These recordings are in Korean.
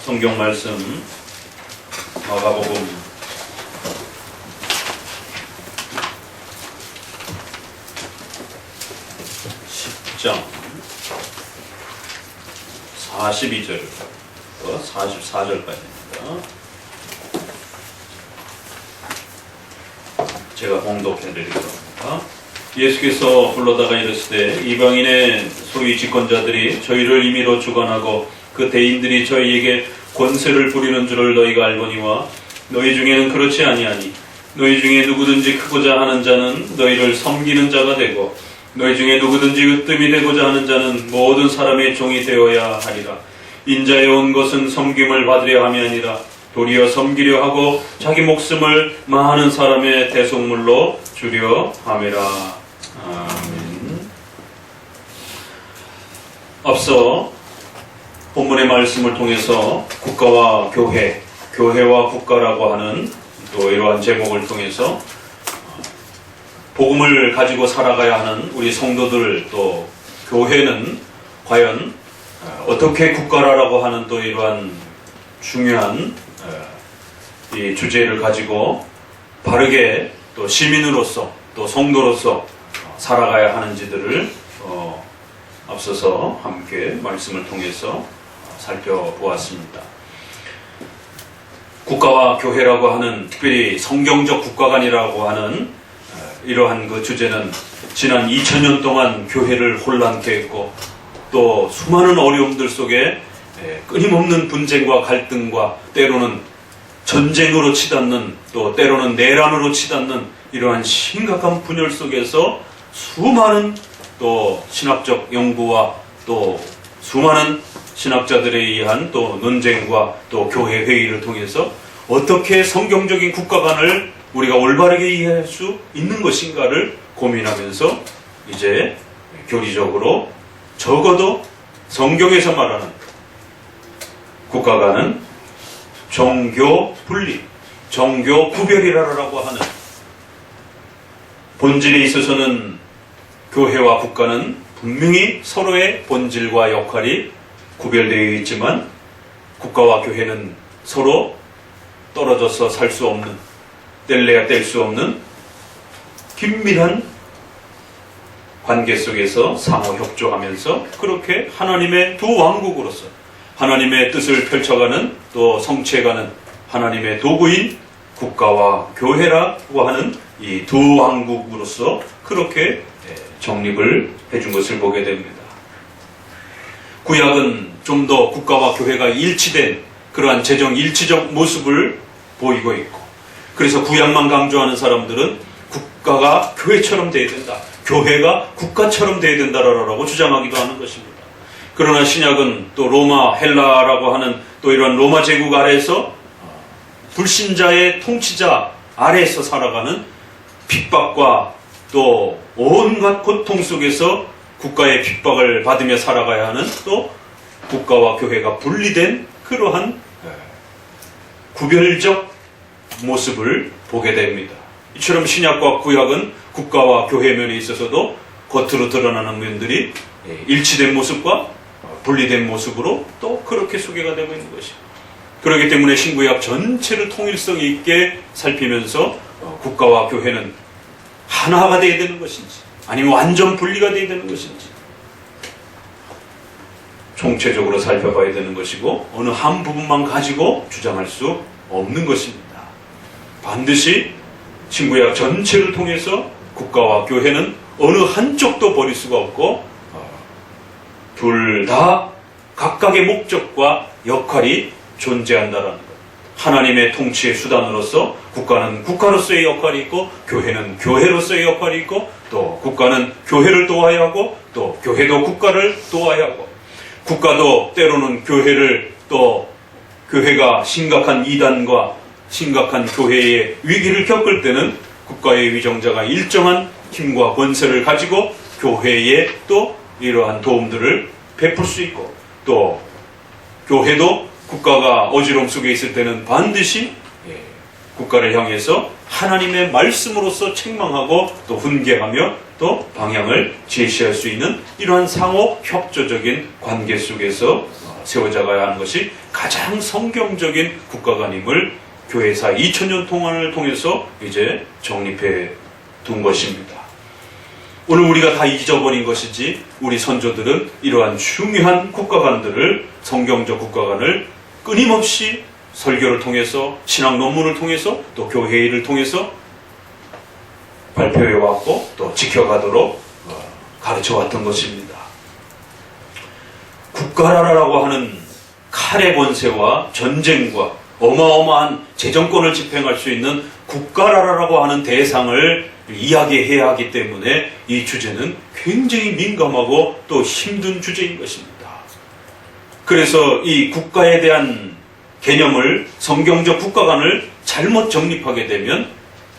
성경 말씀 마가복음 10장 42절부터 44절까지입니다. 제가 봉독해 드리도록 합니다. 예수께서 불러다가 이르시되 이방인의 소위 집권자들이 저희를 임의로 주관하고 그 대인들이 저희에게 권세를 부리는 줄을 너희가 알거니와 너희 중에는 그렇지 아니하니 너희 중에 누구든지 크고자 하는 자는 너희를 섬기는 자가 되고 너희 중에 누구든지 으뜸이 되고자 하는 자는 모든 사람의 종이 되어야 하리라. 인자에 온 것은 섬김을 받으려 함이 아니라 도리어 섬기려 하고 자기 목숨을 많은 사람의 대속물로 주려 함이라. 아멘. 앞서 본문의 말씀을 통해서 국가와 교회, 교회와 국가라고 하는 또 이러한 제목을 통해서 복음을 가지고 살아가야 하는 우리 성도들 또 교회는 과연 어떻게 국가라고 하는 또 이러한 중요한 이 주제를 가지고 바르게 또 시민으로서 또 성도로서 살아가야 하는지들을 앞서서 함께 말씀을 통해서 살펴보았습니다. 국가와 교회라고 하는 특별히 성경적 국가관이라고 하는 이러한 그 주제는 지난 2000년 동안 교회를 혼란케 했고 또 수많은 어려움들 속에 끊임없는 분쟁과 갈등과 때로는 전쟁으로 치닫는 또 때로는 내란으로 치닫는 이러한 심각한 분열 속에서 수많은 또 신학적 연구와 또 수많은 신학자들에 의한 또 논쟁과 또 교회 회의를 통해서 어떻게 성경적인 국가관을 우리가 올바르게 이해할 수 있는 것인가를 고민하면서 이제 교리적으로 적어도 성경에서 말하는 국가관은 정교 분리, 정교 구별이라고 하는 본질에 있어서는 교회와 국가는 분명히 서로의 본질과 역할이 구별되어 있지만 국가와 교회는 서로 떨어져서 살 수 없는, 뗄래야 뗄 수 없는 긴밀한 관계 속에서 상호 협조하면서 그렇게 하나님의 두 왕국으로서 하나님의 뜻을 펼쳐가는 또 성취해가는 하나님의 도구인 국가와 교회라고 하는 이 두 왕국으로서 그렇게 정립을 해준 것을 보게 됩니다. 구약은 좀 더 국가와 교회가 일치된 그러한 재정 일치적 모습을 보이고 있고 그래서 구약만 강조하는 사람들은 국가가 교회처럼 돼야 된다. 교회가 국가처럼 돼야 된다라고 주장하기도 하는 것입니다. 그러나 신약은 또 로마, 헬라라고 하는 또 이런 로마 제국 아래에서 불신자의 통치자 아래에서 살아가는 핍박과 또 온갖 고통 속에서 국가의 핍박을 받으며 살아가야 하는 또 국가와 교회가 분리된 그러한 구별적 모습을 보게 됩니다. 이처럼 신약과 구약은 국가와 교회 면에 있어서도 겉으로 드러나는 면들이 일치된 모습과 분리된 모습으로 또 그렇게 소개가 되고 있는 것입니다. 그렇기 때문에 신구약 전체를 통일성 있게 살피면서 국가와 교회는 하나가 되어야 되는 것인지 아니면 완전 분리가 되어야 되는 것인지 총체적으로 살펴봐야 되는 것이고 어느 한 부분만 가지고 주장할 수 없는 것입니다. 반드시 신구약 전체를 통해서 국가와 교회는 어느 한쪽도 버릴 수가 없고 둘 다 각각의 목적과 역할이 존재한다는 것. 하나님의 통치의 수단으로서 국가는 국가로서의 역할이 있고 교회는 교회로서의 역할이 있고 또 국가는 교회를 도와야 하고 또 교회도 국가를 도와야 하고 국가도 때로는 교회를 또 교회가 심각한 이단과 심각한 교회의 위기를 겪을 때는 국가의 위정자가 일정한 힘과 권세를 가지고 교회에 또 이러한 도움들을 베풀 수 있고 또 교회도 국가가 어지러움 속에 있을 때는 반드시 국가를 향해서 하나님의 말씀으로서 책망하고 또 훈계하며 또 방향을 제시할 수 있는 이러한 상호 협조적인 관계 속에서 세워져가야 하는 것이 가장 성경적인 국가관임을 교회사 2000년 동안을 통해서 이제 정립해 둔 것입니다. 오늘 우리가 다 잊어버린 것이지 우리 선조들은 이러한 중요한 국가관들을, 성경적 국가관을 끊임없이 설교를 통해서, 신학 논문을 통해서, 또 교회의를 통해서 발표해 왔고 또 지켜가도록 가르쳐 왔던 것입니다. 국가라라고 하는 칼의 권세와 전쟁과 어마어마한 재정권을 집행할 수 있는 국가라라고 하는 대상을 이야기해야 하기 때문에 이 주제는 굉장히 민감하고 또 힘든 주제인 것입니다. 그래서 이 국가에 대한 개념을, 성경적 국가관을 잘못 정립하게 되면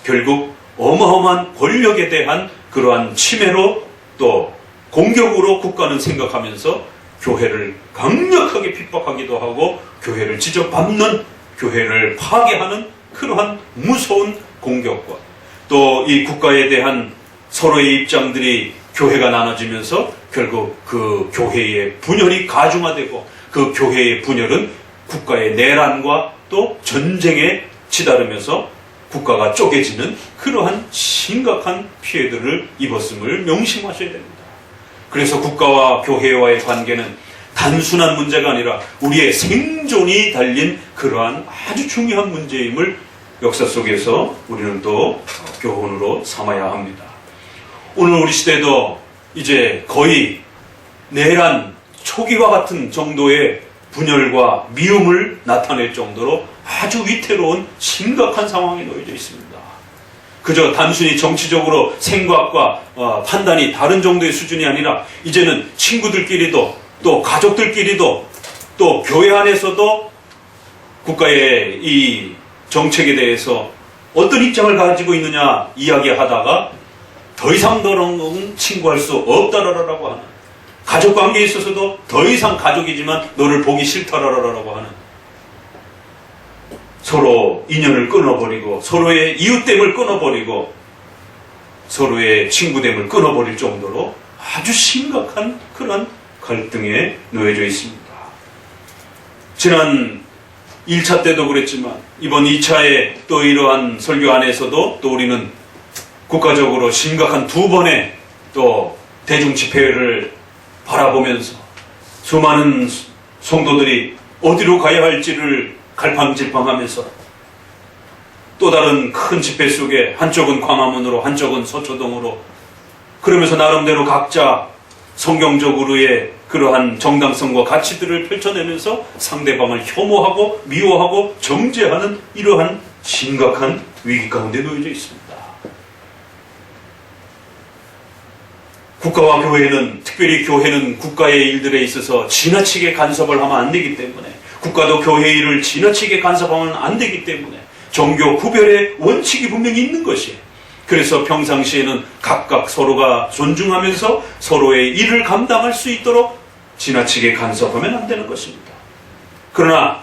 결국 어마어마한 권력에 대한 그러한 침해로 또 공격으로 국가는 생각하면서 교회를 강력하게 핍박하기도 하고 교회를 지적밟는, 교회를 파괴하는 그러한 무서운 공격과 또 이 국가에 대한 서로의 입장들이 교회가 나눠지면서 결국 그 교회의 분열이 가중화되고 그 교회의 분열은 국가의 내란과 또 전쟁에 치달으면서 국가가 쪼개지는 그러한 심각한 피해들을 입었음을 명심하셔야 됩니다. 그래서 국가와 교회와의 관계는 단순한 문제가 아니라 우리의 생존이 달린 그러한 아주 중요한 문제임을 역사 속에서 우리는 또 교훈으로 삼아야 합니다. 오늘 우리 시대도 이제 거의 내란 초기와 같은 정도의 분열과 미움을 나타낼 정도로 아주 위태로운 심각한 상황에 놓여져 있습니다. 그저 단순히 정치적으로 생각과 판단이 다른 정도의 수준이 아니라 이제는 친구들끼리도 또 가족들끼리도 또 교회 안에서도 국가의 이 정책에 대해서 어떤 입장을 가지고 있느냐 이야기하다가 더 이상 너는 친구할 수 없다라고 하는, 가족관계에 있어서도 더 이상 가족이지만 너를 보기 싫다라고 하는, 서로 인연을 끊어버리고 서로의 이웃됨을 끊어버리고 서로의 친구됨을 끊어버릴 정도로 아주 심각한 그런 갈등에 놓여져 있습니다. 지난 1차 때도 그랬지만 이번 2차에 또 이러한 설교 안에서도 또 우리는 국가적으로 심각한 두 번의 또 대중집회를 바라보면서 수많은 성도들이 어디로 가야 할지를 갈팡질팡하면서 또 다른 큰 집회 속에 한쪽은 광화문으로 한쪽은 서초동으로 그러면서 나름대로 각자 성경적으로의 그러한 정당성과 가치들을 펼쳐내면서 상대방을 혐오하고 미워하고 정죄하는 이러한 심각한 위기 가운데 놓여져 있습니다. 국가와 교회는, 특별히 교회는 국가의 일들에 있어서 지나치게 간섭을 하면 안 되기 때문에, 국가도 교회의 일을 지나치게 간섭하면 안 되기 때문에 종교 구별의 원칙이 분명히 있는 것이에요. 그래서 평상시에는 각각 서로가 존중하면서 서로의 일을 감당할 수 있도록 지나치게 간섭하면 안 되는 것입니다. 그러나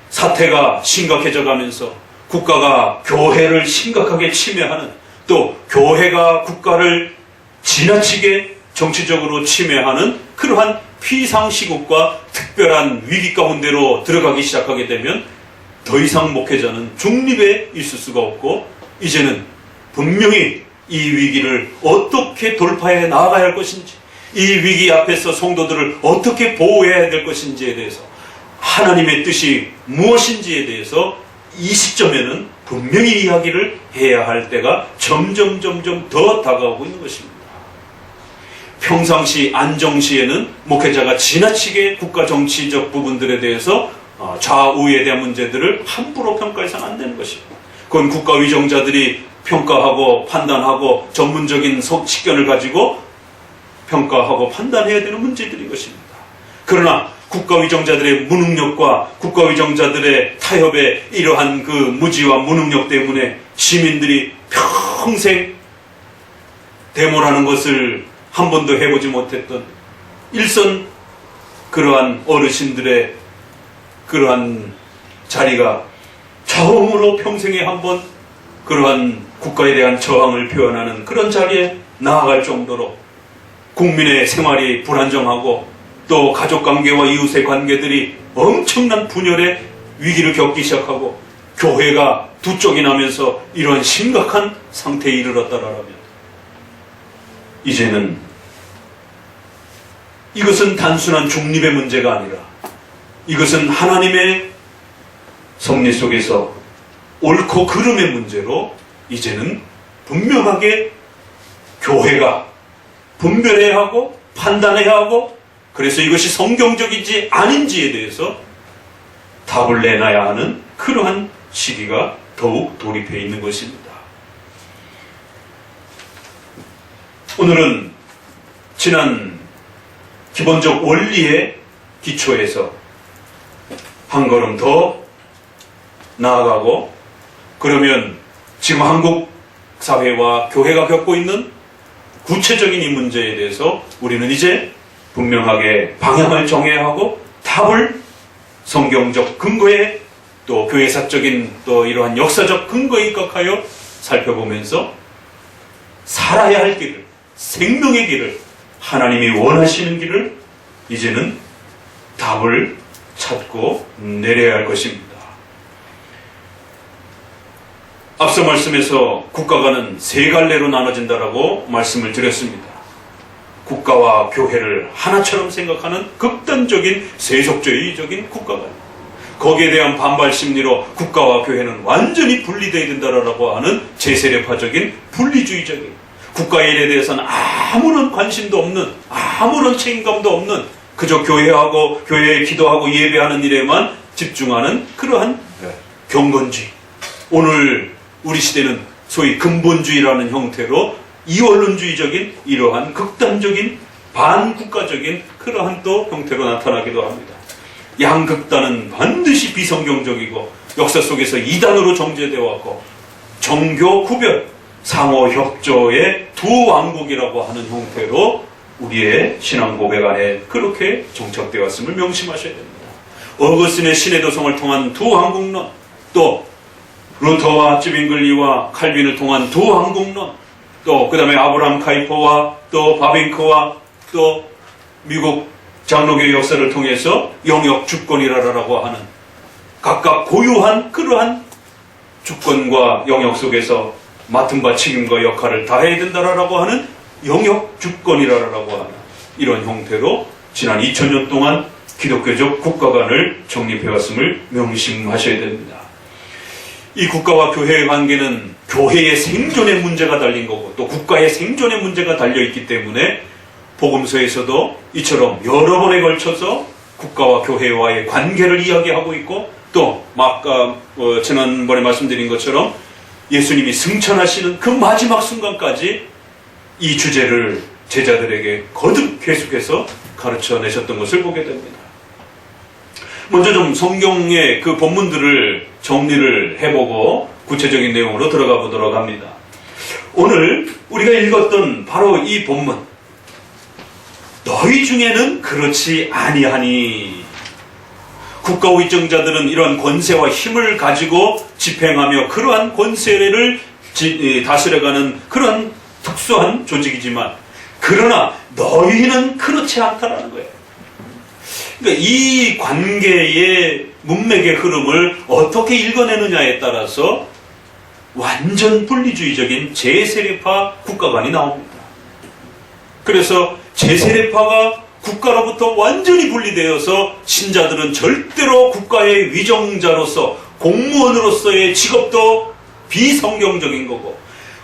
사태가 심각해져 가면서 국가가 교회를 심각하게 침해하는, 또 교회가 국가를 지나치게 정치적으로 침해하는 그러한 피상시국과 특별한 위기 가운데로 들어가기 시작하게 되면 더 이상 목회자는 중립에 있을 수가 없고, 이제는 분명히 이 위기를 어떻게 돌파해 나아가야 할 것인지, 이 위기 앞에서 성도들을 어떻게 보호해야 될 것인지에 대해서, 하나님의 뜻이 무엇인지에 대해서 이 시점에는 분명히 이야기를 해야 할 때가 점점 더 다가오고 있는 것입니다. 평상시 안정시에는 목회자가 지나치게 국가 정치적 부분들에 대해서 좌우에 대한 문제들을 함부로 평가해서는 안 되는 것입니다. 그건 국가 위정자들이 평가하고 판단하고 전문적인 식견을 가지고 평가하고 판단해야 되는 문제들인 것입니다. 그러나 국가 위정자들의 무능력과 국가 위정자들의 타협의 이러한 그 무지와 무능력 때문에 시민들이 평생 데모라는 것을 한 번도 해보지 못했던 일선 그러한 어르신들의 그러한 자리가 처음으로 평생에 한 번 그러한 국가에 대한 저항을 표현하는 그런 자리에 나아갈 정도로 국민의 생활이 불안정하고 또 가족관계와 이웃의 관계들이 엄청난 분열의 위기를 겪기 시작하고 교회가 두 쪽이 나면서 이런 심각한 상태에 이르렀다라면 이제는 이것은 단순한 중립의 문제가 아니라 이것은 하나님의 섭리 속에서 옳고 그름의 문제로 이제는 분명하게 교회가 분별해야 하고 판단해야 하고 그래서 이것이 성경적인지 아닌지에 대해서 답을 내놔야 하는 그러한 시기가 더욱 돌입해 있는 것입니다. 오늘은 지난 기본적 원리의 기초에서 한 걸음 더 나아가고 그러면 지금 한국 사회와 교회가 겪고 있는 구체적인 이 문제에 대해서 우리는 이제 분명하게 방향을 정해야 하고 답을 성경적 근거에 또 교회사적인 또 이러한 역사적 근거에 입각하여 살펴보면서 살아야 할 길을, 생명의 길을, 하나님이 원하시는 길을 이제는 답을 찾고 내려야 할 것입니다. 앞서 말씀에서 국가가는 세 갈래로 나눠진다라고 말씀을 드렸습니다. 국가와 교회를 하나처럼 생각하는 극단적인 세속주의적인 국가관. 거기에 대한 반발 심리로 국가와 교회는 완전히 분리되어야 된다라고 하는 제세례파적인 분리주의적인 국가의 일에 대해서는 아무런 관심도 없는 아무런 책임감도 없는 그저 교회하고 교회에 기도하고 예배하는 일에만 집중하는 그러한 경건주의. 오늘 우리 시대는 소위 근본주의라는 형태로 이원론주의적인 이러한 극단적인 반국가적인 그러한 또 형태로 나타나기도 합니다. 양극단은 반드시 비성경적이고 역사 속에서 이단으로 정제되어 왔고 정교 구별, 상호 협조의 두 왕국이라고 하는 형태로 우리의 신앙 고백 안에 그렇게 정착되어 왔음을 명심하셔야 됩니다. 어거스틴의 신의 도성을 통한 두 왕국론, 또 루터와 쯔빙글리와 칼빈을 통한 두 왕국론, 또 그 다음에 아브라함 카이퍼와 또 바빙크와 또 미국 장로교의 역사를 통해서 영역 주권이라고 하는 각각 고유한 그러한 주권과 영역 속에서 맡은 바 책임과 역할을 다해야 된다라고 하는 영역 주권이라고 하는 이런 형태로 지난 2000년 동안 기독교적 국가관을 정립해왔음을 명심하셔야 됩니다. 이 국가와 교회의 관계는 교회의 생존의 문제가 달린 거고 또 국가의 생존의 문제가 달려있기 때문에 복음서에서도 이처럼 여러 번에 걸쳐서 국가와 교회와의 관계를 이야기하고 있고 또 아까 지난번에 말씀드린 것처럼 예수님이 승천하시는 그 마지막 순간까지 이 주제를 제자들에게 거듭 계속해서 가르쳐 내셨던 것을 보게 됩니다. 먼저 좀 성경의 그 본문들을 정리를 해보고 구체적인 내용으로 들어가 보도록 합니다. 오늘 우리가 읽었던 바로 이 본문, 너희 중에는 그렇지 아니하니. 국가 위정자들은 이러한 권세와 힘을 가지고 집행하며 그러한 권세를 다스려가는 그러한 특수한 조직이지만 그러나 너희는 그렇지 않다라는 거예요. 그러니까 이 관계의 문맥의 흐름을 어떻게 읽어내느냐에 따라서 완전 분리주의적인 제세례파 국가관이 나옵니다. 그래서 제세례파가 국가로부터 완전히 분리되어서 신자들은 절대로 국가의 위정자로서 공무원으로서의 직업도 비성경적인 거고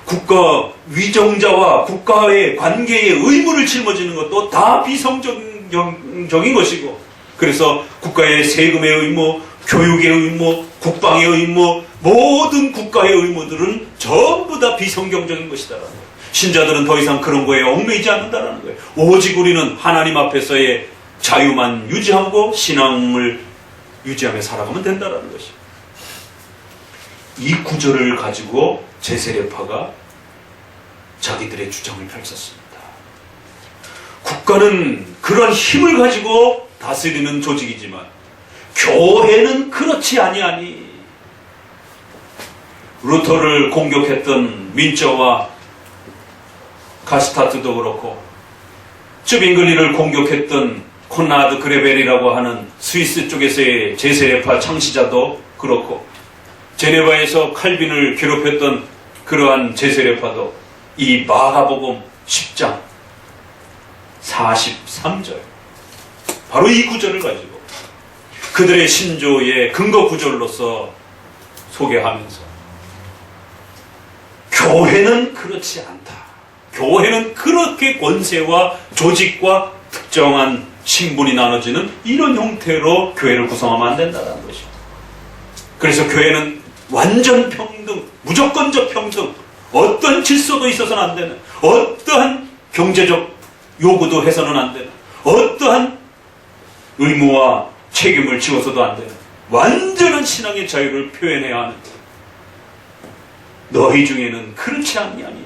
국가 위정자와 국가의 관계의 의무를 짊어지는 것도 다 비성경적인 것이고 그래서 국가의 세금의 의무, 교육의 의무, 국방의 의무, 모든 국가의 의무들은 전부 다 비성경적인 것이다라는 거예요. 신자들은 더 이상 그런 거에 얽매이지 않는다는 거예요. 오직 우리는 하나님 앞에서의 자유만 유지하고 신앙을 유지하며 살아가면 된다는 것이에요. 이 구절을 가지고 제세례파가 자기들의 주장을 펼쳤습니다. 국가는 그런 힘을 가지고 다스리는 조직이지만 교회는 그렇지 아니하니. 루터를 공격했던 민저와 가스타트도 그렇고 쯔빙글리를 공격했던 콘라드 그레벨이라고 하는 스위스 쪽에서의 제세례파 창시자도 그렇고, 제네바에서 칼빈을 괴롭혔던 그러한 제세례파도 이 마가복음 10장 43절, 바로 이 구절을 가지고 그들의 신조의 근거 구절로서 소개하면서, 교회는 그렇지 않다. 교회는 그렇게 권세와 조직과 특정한 신분이 나눠지는 이런 형태로 교회를 구성하면 안 된다는 것이죠. 그래서 교회는 완전 평등, 무조건적 평등, 어떤 질서도 있어서는 안 되는, 어떠한 경제적 요구도 해서는 안 되는, 어떠한 의무와 책임을 지워서도 안 되는 완전한 신앙의 자유를 표현해야 하는, 너희 중에는 그렇지 아니하니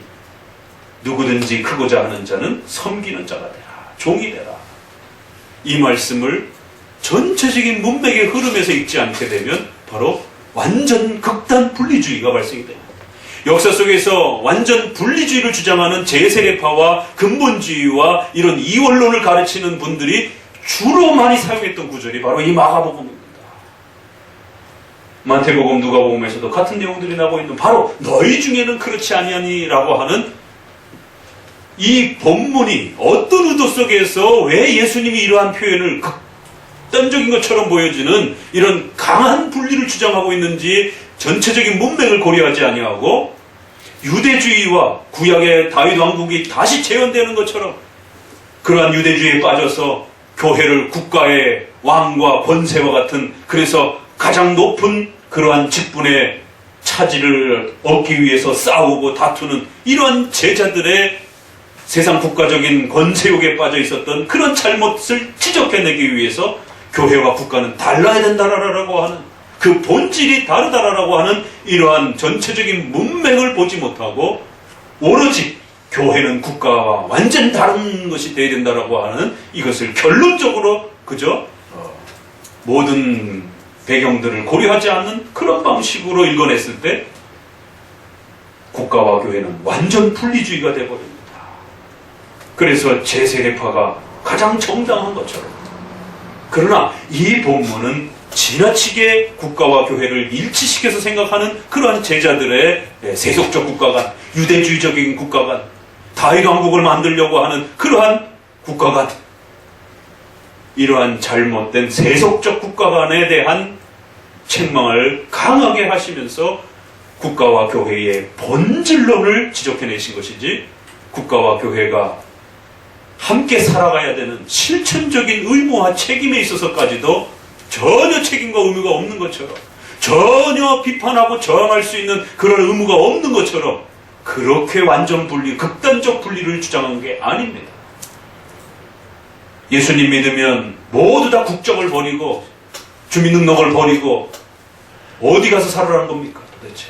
누구든지 크고자 하는 자는 섬기는 자가 되라, 종이 되라. 이 말씀을 전체적인 문맥의 흐름에서 읽지 않게 되면 바로 완전 극단 분리주의가 발생이 됩니다. 역사 속에서 완전 분리주의를 주장하는 제세례파와 근본주의와 이런 이원론을 가르치는 분들이 주로 많이 사용했던 구절이 바로 이 마가복음입니다. 마태복음, 누가복음에서도 같은 내용들이 나오고 있는, 바로 너희 중에는 그렇지 아니하니라고 하는 이 본문이 어떤 의도 속에서 왜 예수님이 이러한 표현을 극단적인 것처럼 보여지는 이런 강한 분리를 주장하고 있는지 전체적인 문맥을 고려하지 아니하고, 유대주의와 구약의 다윗 왕국이 다시 재현되는 것처럼 그러한 유대주의에 빠져서 교회를 국가의 왕과 권세와 같은, 그래서 가장 높은 그러한 직분의 차지를 얻기 위해서 싸우고 다투는 이러한 제자들의 세상 국가적인 권세욕에 빠져 있었던 그런 잘못을 지적해내기 위해서 교회와 국가는 달라야 된다라고 하는, 그 본질이 다르다라고 하는 이러한 전체적인 문맥을 보지 못하고 오로지 교회는 국가와 완전 다른 것이 되어야 된다라고 하는 이것을 결론적으로 그저 모든 배경들을 고려하지 않는 그런 방식으로 읽어냈을 때 국가와 교회는 완전 분리주의가 되어버립니다. 그래서 제세례파가 가장 정당한 것처럼, 그러나 이 본문은 지나치게 국가와 교회를 일치시켜서 생각하는 그러한 제자들의 세속적 국가관, 유대주의적인 국가관, 다윗 왕국을 만들려고 하는 그러한 국가관, 이러한 잘못된 세속적 국가관에 대한 책망을 강하게 하시면서 국가와 교회의 본질론을 지적해내신 것이지, 국가와 교회가 함께 살아가야 되는 실천적인 의무와 책임에 있어서까지도 전혀 책임과 의무가 없는 것처럼, 전혀 비판하고 저항할 수 있는 그런 의무가 없는 것처럼 그렇게 완전 분리, 극단적 분리를 주장한 게 아닙니다. 예수님 믿으면 모두 다 국적을 버리고 주민등록을 버리고 어디 가서 살으라는 겁니까 도대체?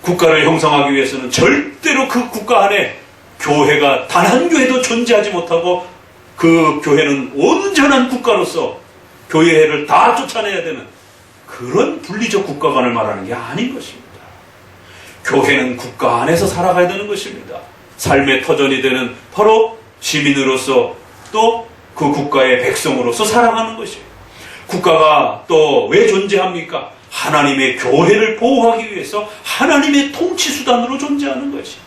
국가를 형성하기 위해서는 절대로 그 국가 안에 교회가 단 한 교회도 존재하지 못하고, 그 교회는 온전한 국가로서 교회를 다 쫓아내야 되는 그런 분리적 국가관을 말하는 게 아닌 것입니다. 교회는 국가 안에서 살아가야 되는 것입니다. 삶의 터전이 되는 바로 시민으로서 또 그 국가의 백성으로서 살아가는 것이에요. 국가가 또 왜 존재합니까? 하나님의 교회를 보호하기 위해서 하나님의 통치 수단으로 존재하는 것이.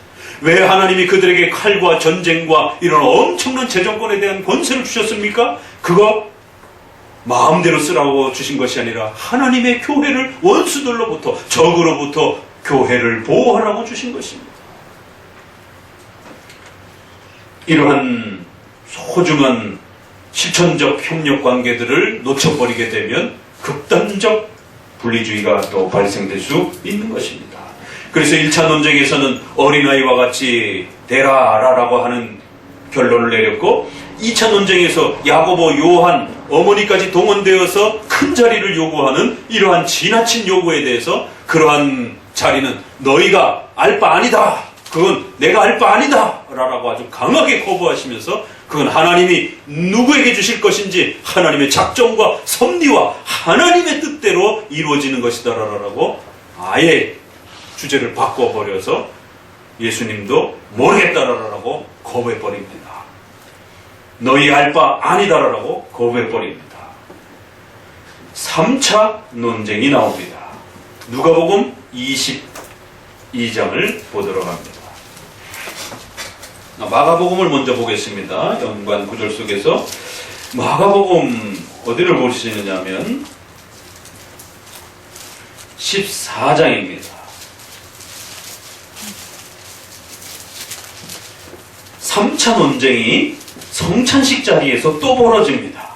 왜 하나님이 그들에게 칼과 전쟁과 이런 엄청난 재정권에 대한 권세를 주셨습니까? 그거 마음대로 쓰라고 주신 것이 아니라 하나님의 교회를 원수들로부터, 적으로부터 교회를 보호하라고 주신 것입니다. 이러한 소중한 실천적 협력 관계들을 놓쳐버리게 되면 극단적 분리주의가 또 발생될 수 있는 것입니다. 그래서 1차 논쟁에서는 어린아이와 같이 되라라고 하는 결론을 내렸고, 2차 논쟁에서 야고보, 요한, 어머니까지 동원되어서 큰 자리를 요구하는 이러한 지나친 요구에 대해서 그러한 자리는 너희가 알 바 아니다, 그건 내가 알 바 아니다 라고 아주 강하게 거부하시면서, 그건 하나님이 누구에게 주실 것인지 하나님의 작정과 섭리와 하나님의 뜻대로 이루어지는 것이다 라고 아예 주제를 바꿔버려서 예수님도 모르겠다라고 거부해버립니다. 너희 알 바 아니다라고 거부해버립니다. 3차 논쟁이 나옵니다. 누가복음 22장을 보도록 합니다. 마가복음을 먼저 보겠습니다. 연관 구절 속에서 마가복음 어디를 보시느냐면 14장입니다. 3차 논쟁이 성찬식 자리에서 또 벌어집니다.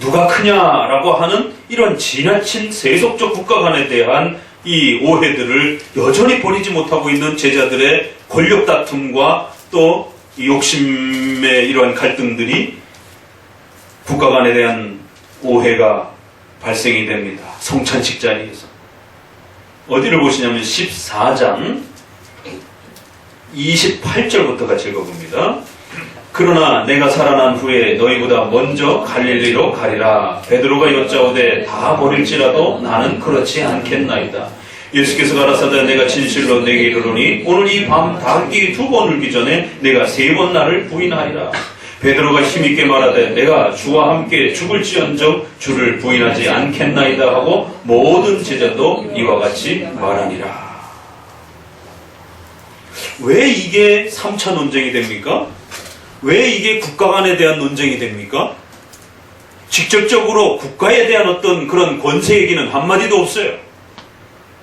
누가 크냐라고 하는 이런 지나친 세속적 국가 간에 대한 이 오해들을 여전히 버리지 못하고 있는 제자들의 권력 다툼과 또 이 욕심의 이러한 갈등들이 국가 간에 대한 오해가 발생이 됩니다. 성찬식 자리에서. 어디를 보시냐면 14장 28절부터 같이 읽어봅니다. 그러나 내가 살아난 후에 너희보다 먼저 갈릴리로 가리라. 베드로가 여짜오되 다 버릴지라도 나는 그렇지 않겠나이다. 예수께서 가라사대 내가 진실로 내게 이르노니 오늘 이 밤 닭이 2번 울기 전에 내가 3번 나를 부인하리라. 베드로가 힘있게 말하되 내가 주와 함께 죽을지언정 주를 부인하지 않겠나이다 하고 모든 제자도 이와 같이 말하니라. 왜 이게 3차 논쟁이 됩니까? 왜 이게 국가 간에 대한 논쟁이 됩니까? 직접적으로 국가에 대한 어떤 그런 권세 얘기는 한마디도 없어요.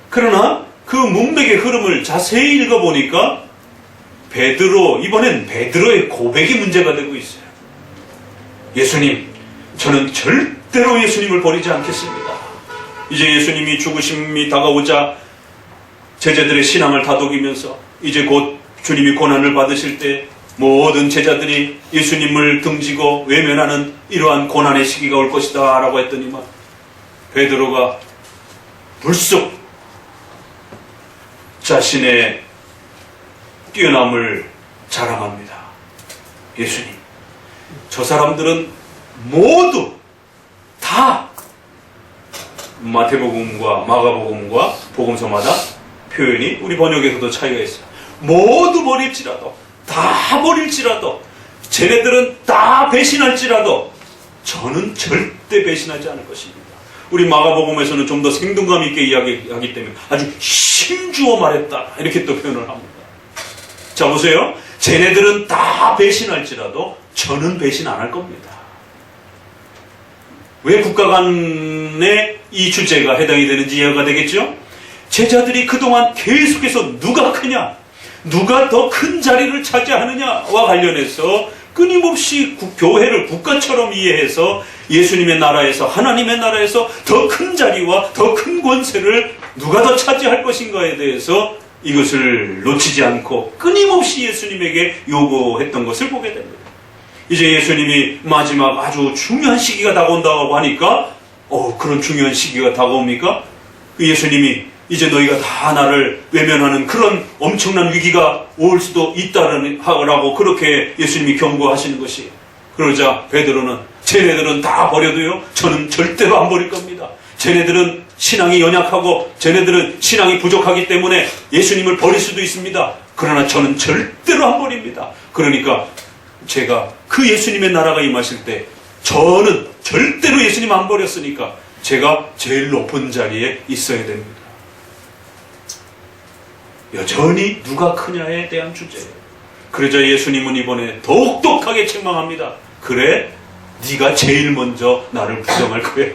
그러나 그 문맥의 흐름을 자세히 읽어보니까 이번엔 베드로의 고백이 문제가 되고 있어요. 예수님, 저는 절대로 예수님을 버리지 않겠습니다. 이제 예수님이 죽으심이 다가오자 제자들의 신앙을 다독이면서 이제 곧 주님이 고난을 받으실 때 모든 제자들이 예수님을 등지고 외면하는 이러한 고난의 시기가 올 것이다 라고 했더니만 베드로가 불쑥 자신의 뛰어남을 자랑합니다. 예수님, 저 사람들은 모두 다 마태복음과 마가복음과 복음서마다 표현이 우리 번역에서도 차이가 있어요. 모두 버릴지라도, 다 버릴지라도, 쟤네들은 다 배신할지라도 저는 절대 배신하지 않을 것입니다. 우리 마가복음에서는 좀 더 생동감 있게 이야기하기 때문에 아주 힘주어 말했다 이렇게 또 표현을 합니다. 자 보세요. 쟤네들은 다 배신할지라도 저는 배신 안 할 겁니다. 왜 국가 간의 이 주제가 해당이 되는지 이해가 되겠죠? 제자들이 그동안 계속해서 누가 크냐, 누가 더 큰 자리를 차지하느냐와 관련해서 끊임없이 교회를 국가처럼 이해해서 예수님의 나라에서, 하나님의 나라에서 더 큰 자리와 더 큰 권세를 누가 더 차지할 것인가에 대해서 이것을 놓치지 않고 끊임없이 예수님에게 요구했던 것을 보게 됩니다. 이제 예수님이 마지막 아주 중요한 시기가 다가온다고 하니까 그런 중요한 시기가 다가옵니까? 예수님이 이제 너희가 다 나를 외면하는 그런 엄청난 위기가 올 수도 있다라고 그렇게 예수님이 경고하시는 것이, 그러자 베드로는 쟤네들은 다 버려도요 저는 절대로 안 버릴 겁니다. 쟤네들은 신앙이 연약하고 쟤네들은 신앙이 부족하기 때문에 예수님을 버릴 수도 있습니다. 그러나 저는 절대로 안 버립니다. 그러니까 제가 그 예수님의 나라가 임하실 때 저는 절대로 예수님 안 버렸으니까 제가 제일 높은 자리에 있어야 됩니다. 여전히 누가 크냐에 대한 주제예요. 그러자 예수님은 이번에 더욱 독하게 책망합니다. 그래? 네가 제일 먼저 나를 부정할 거야.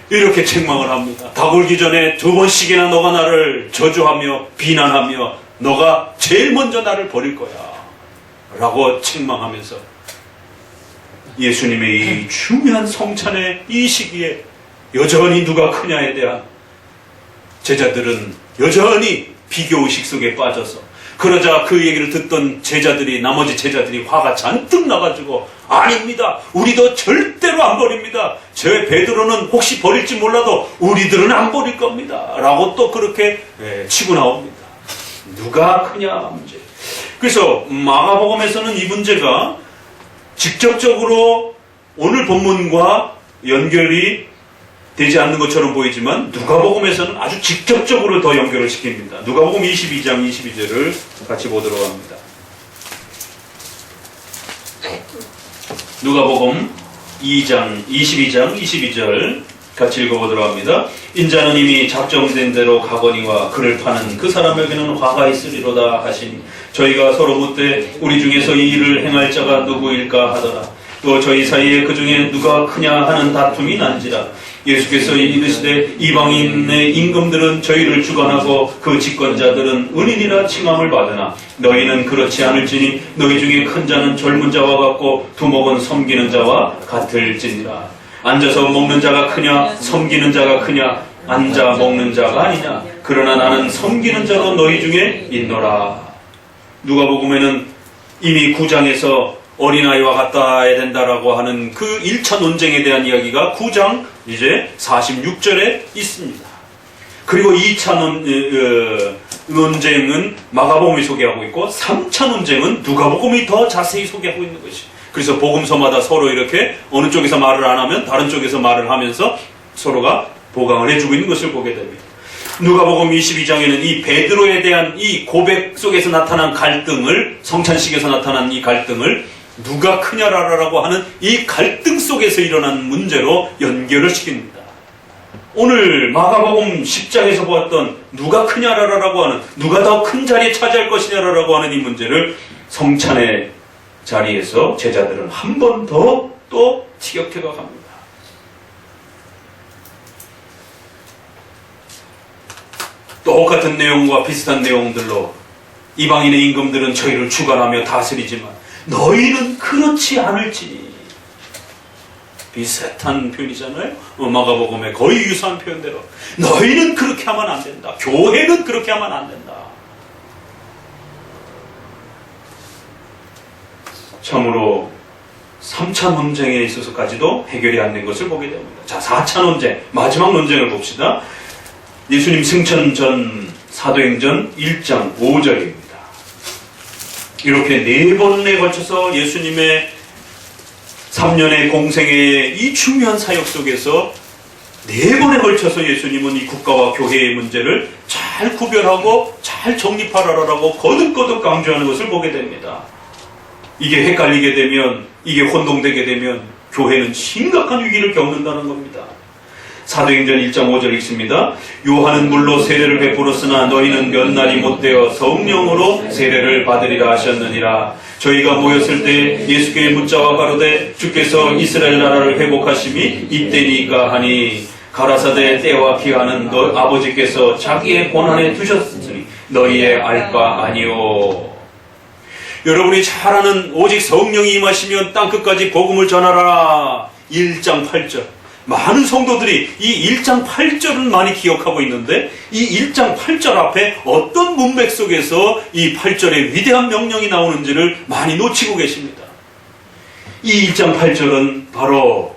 이렇게 책망을 합니다. 닭 울기 전에 2번씩이나 너가 나를 저주하며 비난하며 너가 제일 먼저 나를 버릴 거야 라고 책망하면서 예수님의 이 중요한 성찬의 이 시기에 여전히 누가 크냐에 대한 제자들은 여전히 비교의식 속에 빠져서, 그러자 그 얘기를 듣던 나머지 제자들이 화가 잔뜩 나가지고 아닙니다. 우리도 절대로 안 버립니다. 제 베드로는 혹시 버릴지 몰라도 우리들은 안 버릴 겁니다. 라고 또 그렇게 치고 나옵니다. 누가 크냐 문제. 그래서 마가복음에서는 이 문제가 직접적으로 오늘 본문과 연결이 되지 않는 것처럼 보이지만 누가복음에서는 아주 직접적으로 더 연결을 시킵니다. 누가복음 22장 22절을 같이 보도록 합니다. 누가복음 2장 22절 같이 읽어보도록 합니다. 인자는 이미 작정된 대로 가거니와 그를 파는 그 사람에게는 화가 있으리로다 하시니 저희가 서로 묻되 우리 중에서 이 일을 행할 자가 누구일까 하더라. 또 저희 사이에 그 중에 누가 크냐 하는 다툼이 난지라. 예수께서 이르시되 이방인의 임금들은 저희를 주관하고 그 집권자들은 은인이라 칭함을 받으나 너희는 그렇지 않을지니 너희 중에 큰 자는 젊은 자와 같고 두목은 섬기는 자와 같을지니라. 앉아서 먹는 자가 크냐 섬기는 자가 크냐 앉아 먹는 자가 아니냐. 그러나 나는 섬기는 자로 너희 중에 있노라. 누가복음에는 이미 9장에서 어린아이와 같아야 된다라고 하는 그 1차 논쟁에 대한 이야기가 9장 이제 46절에 있습니다. 그리고 2차 논쟁은 마가복음이 소개하고 있고 3차 논쟁은 누가복음이 더 자세히 소개하고 있는 것이. 그래서 복음서마다 서로 이렇게 어느 쪽에서 말을 안 하면 다른 쪽에서 말을 하면서 서로가 보강을 해주고 있는 것을 보게 됩니다. 누가복음 22장에는 이 베드로에 대한 이 고백 속에서 나타난 갈등을, 성찬식에서 나타난 이 갈등을 누가 크냐라고 하는 이 갈등 속에서 일어난 문제로 연결을 시킵니다. 오늘 마가복음 10장에서 보았던 누가 크냐라고 하는, 누가 더 큰 자리에 차지할 것이냐라고 하는 이 문제를 성찬의 자리에서 제자들은 한 번 더 또 티격태격 합니다. 똑같은 내용과 비슷한 내용들로 이방인의 임금들은 저희를 주관하며 다스리지만 너희는 그렇지 않을지. 비슷한 표현이잖아요. 마가복음에 거의 유사한 표현대로 너희는 그렇게 하면 안 된다. 교회는 그렇게 하면 안 된다. 참으로 3차 논쟁에 있어서까지도 해결이 안 된 것을 보게 됩니다. 자, 4차 논쟁, 마지막 논쟁을 봅시다. 예수님 승천 전 사도행전 1장 5절입니다. 이렇게 4번에 걸쳐서 예수님의 3년의 공생의 이 중요한 사역 속에서 4번에 걸쳐서 예수님은 이 국가와 교회의 문제를 잘 구별하고 잘 정립하라라고 거듭거듭 강조하는 것을 보게 됩니다. 이게 헷갈리게 되면, 이게 혼동되게 되면 교회는 심각한 위기를 겪는다는 겁니다. 사도행전 1장 5절 읽습니다. 요한은 물로 세례를 베풀었으나 너희는 몇 날이 못되어 성령으로 세례를 받으리라 하셨느니라. 저희가 모였을 때 예수께 묻자와 가로되 주께서 이스라엘 나라를 회복하심이 이때니까 하니 가라사대 때와 기한은 너 아버지께서 자기의 권한에 두셨으니 너희의 알 바 아니오. 여러분이 잘 아는 오직 성령이 임하시면 땅끝까지 복음을 전하라. 1장 8절. 많은 성도들이 이 1장 8절은 많이 기억하고 있는데 이 1장 8절 앞에 어떤 문맥 속에서 이 8절의 위대한 명령이 나오는지를 많이 놓치고 계십니다. 이 1장 8절은 바로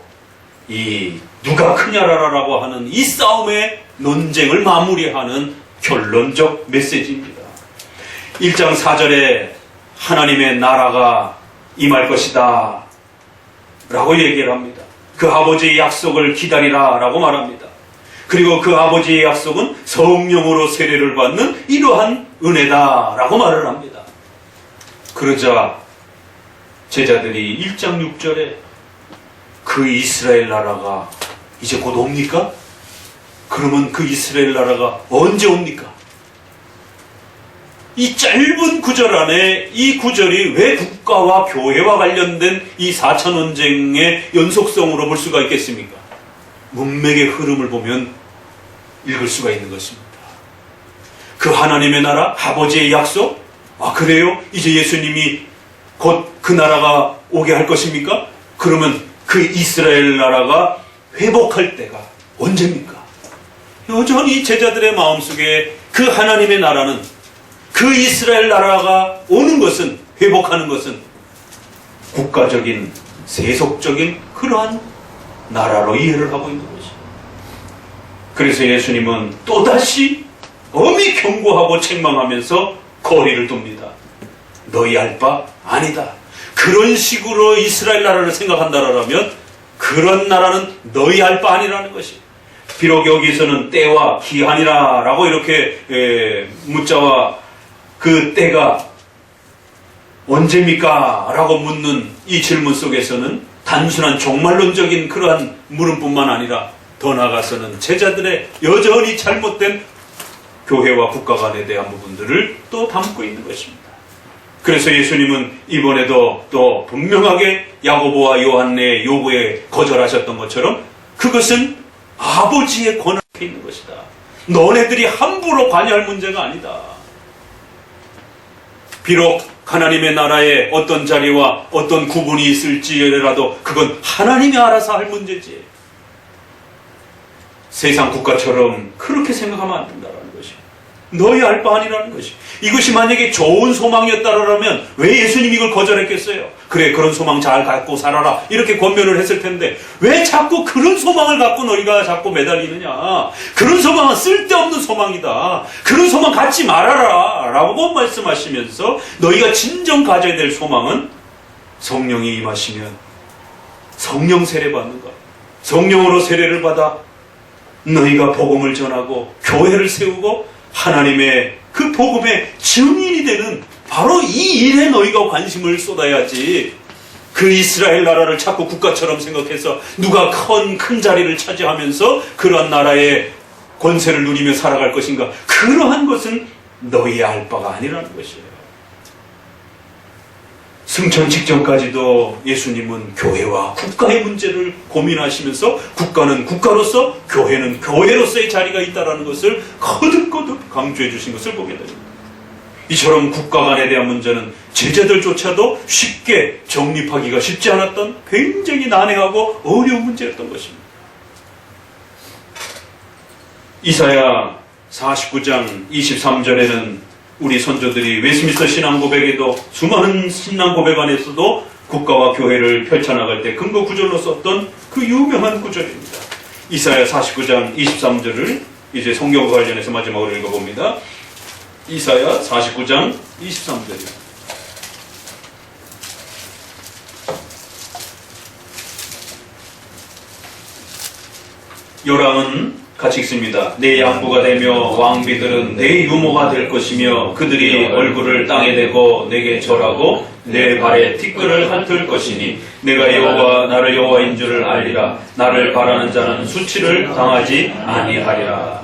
이 누가 크냐라고 하는 이 싸움의 논쟁을 마무리하는 결론적 메시지입니다. 1장 4절에 하나님의 나라가 임할 것이다 라고 얘기를 합니다. 그 아버지의 약속을 기다리라 라고 말합니다. 그리고 그 아버지의 약속은 성령으로 세례를 받는 이러한 은혜다 라고 말을 합니다. 그러자 제자들이 1장 6절에 그 이스라엘 나라가 이제 곧 옵니까? 그러면 그 이스라엘 나라가 언제 옵니까? 이 짧은 구절 안에 이 구절이 왜 국가와 교회와 관련된 이 4차 논쟁의 연속성으로 볼 수가 있겠습니까? 문맥의 흐름을 보면 읽을 수가 있는 것입니다. 그 하나님의 나라, 아버지의 약속? 아, 그래요? 이제 예수님이 곧 그 나라가 오게 할 것입니까? 그러면 그 이스라엘 나라가 회복할 때가 언제입니까? 여전히 제자들의 마음속에 그 하나님의 나라는, 그 이스라엘 나라가 오는 것은, 회복하는 것은 국가적인, 세속적인 그러한 나라로 이해를 하고 있는 것이죠. 그래서 예수님은 또다시 엄히 경고하고 책망하면서 거리를 둡니다. 너희 알 바 아니다. 그런 식으로 이스라엘 나라를 생각한다라면 그런 나라는 너희 알 바 아니라는 것이. 비록 여기서는 때와 기한이라 라고 이렇게 묻자와 그 때가 언제입니까? 라고 묻는 이 질문 속에서는 단순한 종말론적인 그러한 물음뿐만 아니라 더 나아가서는 제자들의 여전히 잘못된 교회와 국가 간에 대한 부분들을 또 담고 있는 것입니다. 그래서 예수님은 이번에도 또 분명하게 야고보와 요한의 요구에 거절하셨던 것처럼 그것은 아버지의 권한에 있는 것이다. 너네들이 함부로 관여할 문제가 아니다. 비록 하나님의 나라에 어떤 자리와 어떤 구분이 있을지라도 그건 하나님이 알아서 할 문제지. 세상 국가처럼 그렇게 생각하면 안 된다는 것이 너희 알 바 아니라는 것이. 이것이 만약에 좋은 소망이었다라면 왜 예수님이 이걸 거절했겠어요? 그래, 그런 소망 잘 갖고 살아라 이렇게 권면을 했을 텐데 왜 자꾸 그런 소망을 갖고 너희가 자꾸 매달리느냐. 그런 소망은 쓸데없는 소망이다. 그런 소망 갖지 말아라 라고 말씀하시면서 너희가 진정 가져야 될 소망은 성령이 임하시면 성령 세례받는 것, 성령으로 세례를 받아 너희가 복음을 전하고 교회를 세우고 하나님의 그 복음의 증인이 되는 바로 이 일에 너희가 관심을 쏟아야지. 그 이스라엘 나라를 자꾸 국가처럼 생각해서 누가 큰 자리를 차지하면서 그러한 나라의 권세를 누리며 살아갈 것인가. 그러한 것은 너희의 알 바가 아니라는 것이에요. 승천 직전까지도 예수님은 교회와 국가의 문제를 고민하시면서 국가는 국가로서 교회는 교회로서의 자리가 있다는 것을 거듭거듭 강조해 주신 것을 보게 됩니다. 이처럼 국가 간에 대한 문제는 제자들조차도 쉽게 정립하기가 쉽지 않았던 굉장히 난해하고 어려운 문제였던 것입니다. 이사야 49장 23절에는 우리 선조들이 웨스민스터 신앙 고백에도 수많은 신앙 고백 안에서도 국가와 교회를 펼쳐나갈 때 근거 구절로 썼던 그 유명한 구절입니다. 이사야 49장 23절을 이제 성경과 관련해서 마지막으로 읽어봅니다. 이사야 49장 23절입니다. 요람은 같이 읽습니다. 내 양부가 되며 왕비들은 내 유모가 될 것이며 그들이 얼굴을 땅에 대고 내게 절하고 내 발에 티끌을 핥을 것이니 내가 여호와 나를 여호와인 줄을 알리라. 나를 바라는 자는 수치를 당하지 아니하리라.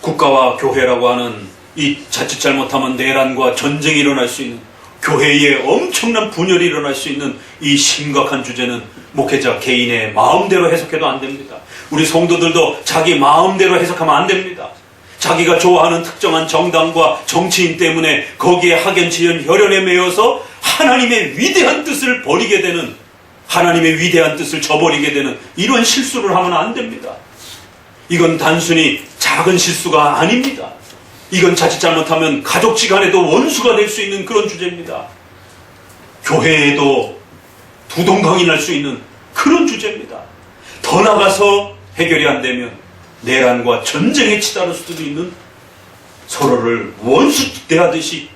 국가와 교회라고 하는 이 자칫 잘못하면 내란과 전쟁이 일어날 수 있는, 교회에 엄청난 분열이 일어날 수 있는 이 심각한 주제는 목회자 개인의 마음대로 해석해도 안 됩니다. 우리 성도들도 자기 마음대로 해석하면 안 됩니다. 자기가 좋아하는 특정한 정당과 정치인 때문에 거기에 학연치연 혈연에 매여서 하나님의 위대한 뜻을 버리게 되는, 하나님의 위대한 뜻을 저버리게 되는 이런 실수를 하면 안 됩니다. 이건 단순히 작은 실수가 아닙니다. 이건 자칫 잘못하면 가족지간에도 원수가 될 수 있는 그런 주제입니다. 교회에도 부동강이 날 수 있는 그런 주제입니다. 더 나가서 해결이 안 되면 내란과 전쟁에 치달을 수도 있는, 서로를 원수 대하듯이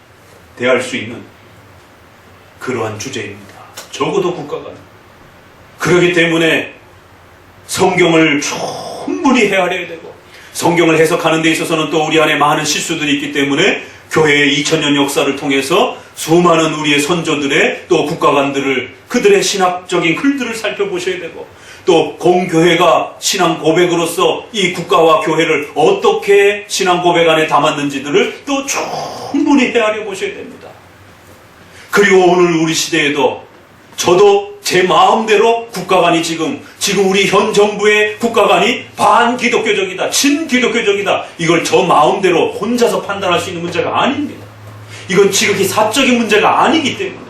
대할 수 있는 그러한 주제입니다. 적어도 국가가. 그렇기 때문에 성경을 충분히 헤아려야 되고, 성경을 해석하는 데 있어서는 또 우리 안에 많은 실수들이 있기 때문에 교회의 2000년 역사를 통해서 수많은 우리의 선조들의 또 국가관들을, 그들의 신학적인 글들을 살펴보셔야 되고, 또 공교회가 신앙 고백으로서 이 국가와 교회를 어떻게 신앙 고백 안에 담았는지들을 또 충분히 헤아려 보셔야 됩니다. 그리고 오늘 우리 시대에도 저도 제 마음대로 국가관이 지금 우리 현 정부의 국가관이 반기독교적이다, 친기독교적이다, 이걸 저 마음대로 혼자서 판단할 수 있는 문제가 아닙니다. 이건 지극히 사적인 문제가 아니기 때문에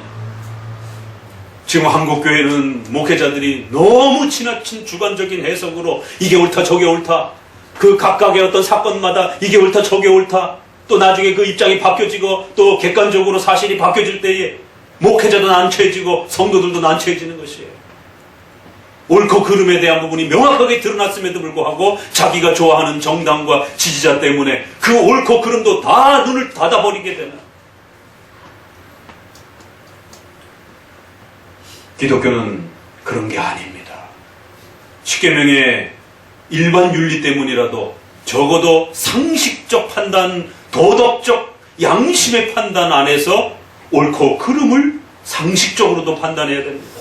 지금 한국교회는 목회자들이 너무 지나친 주관적인 해석으로 이게 옳다 저게 옳다, 그 각각의 어떤 사건마다 이게 옳다 저게 옳다, 또 나중에 그 입장이 바뀌어지고 또 객관적으로 사실이 바뀌어질 때에 목회자도 난처해지고 성도들도 난처해지는 것이에요. 옳고 그름에 대한 부분이 명확하게 드러났음에도 불구하고 자기가 좋아하는 정당과 지지자 때문에 그 옳고 그름도 다 눈을 닫아버리게 되는, 기독교는 그런 게 아닙니다. 십계명의 일반 윤리 때문이라도 적어도 상식적 판단, 도덕적 양심의 판단 안에서 옳고 그름을 상식적으로도 판단해야 됩니다.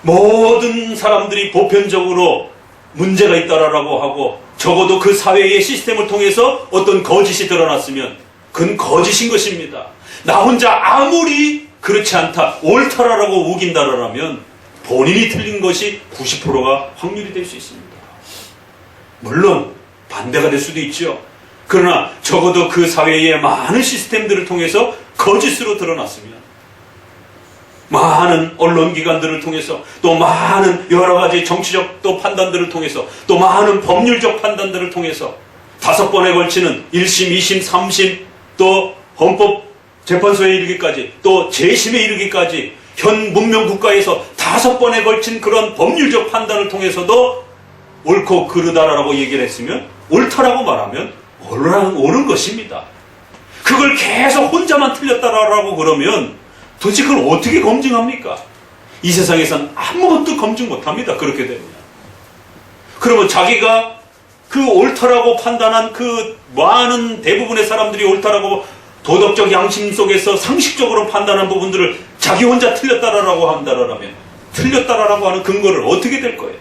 모든 사람들이 보편적으로 문제가 있다라고 하고 적어도 그 사회의 시스템을 통해서 어떤 거짓이 드러났으면 그건 거짓인 것입니다. 나 혼자 아무리 그렇지 않다, 옳다라고 우긴다라면 본인이 틀린 것이 90%가 확률이 될 수 있습니다. 물론 반대가 될 수도 있죠. 그러나 적어도 그 사회의 많은 시스템들을 통해서 거짓으로 드러났으면, 많은 언론기관들을 통해서, 또 많은 여러 가지 정치적 또 판단들을 통해서, 또 많은 법률적 판단들을 통해서 5번에 걸치는 1심, 2심, 3심, 또 헌법재판소에 이르기까지, 또 재심에 이르기까지 현 문명국가에서 5번에 걸친 그런 법률적 판단을 통해서도 옳고 그르다라고 얘기를 했으면, 옳다라고 말하면 옳은 것입니다. 그걸 계속 혼자만 틀렸다라고 그러면 도대체 그걸 어떻게 검증합니까? 이 세상에선 아무것도 검증 못합니다. 그렇게 되면. 그러면 자기가 그 옳다라고 판단한 그 많은 대부분의 사람들이 옳다라고 도덕적 양심 속에서 상식적으로 판단한 부분들을 자기 혼자 틀렸다라고 한다라면, 틀렸다라고 하는 근거를 어떻게 될 거예요?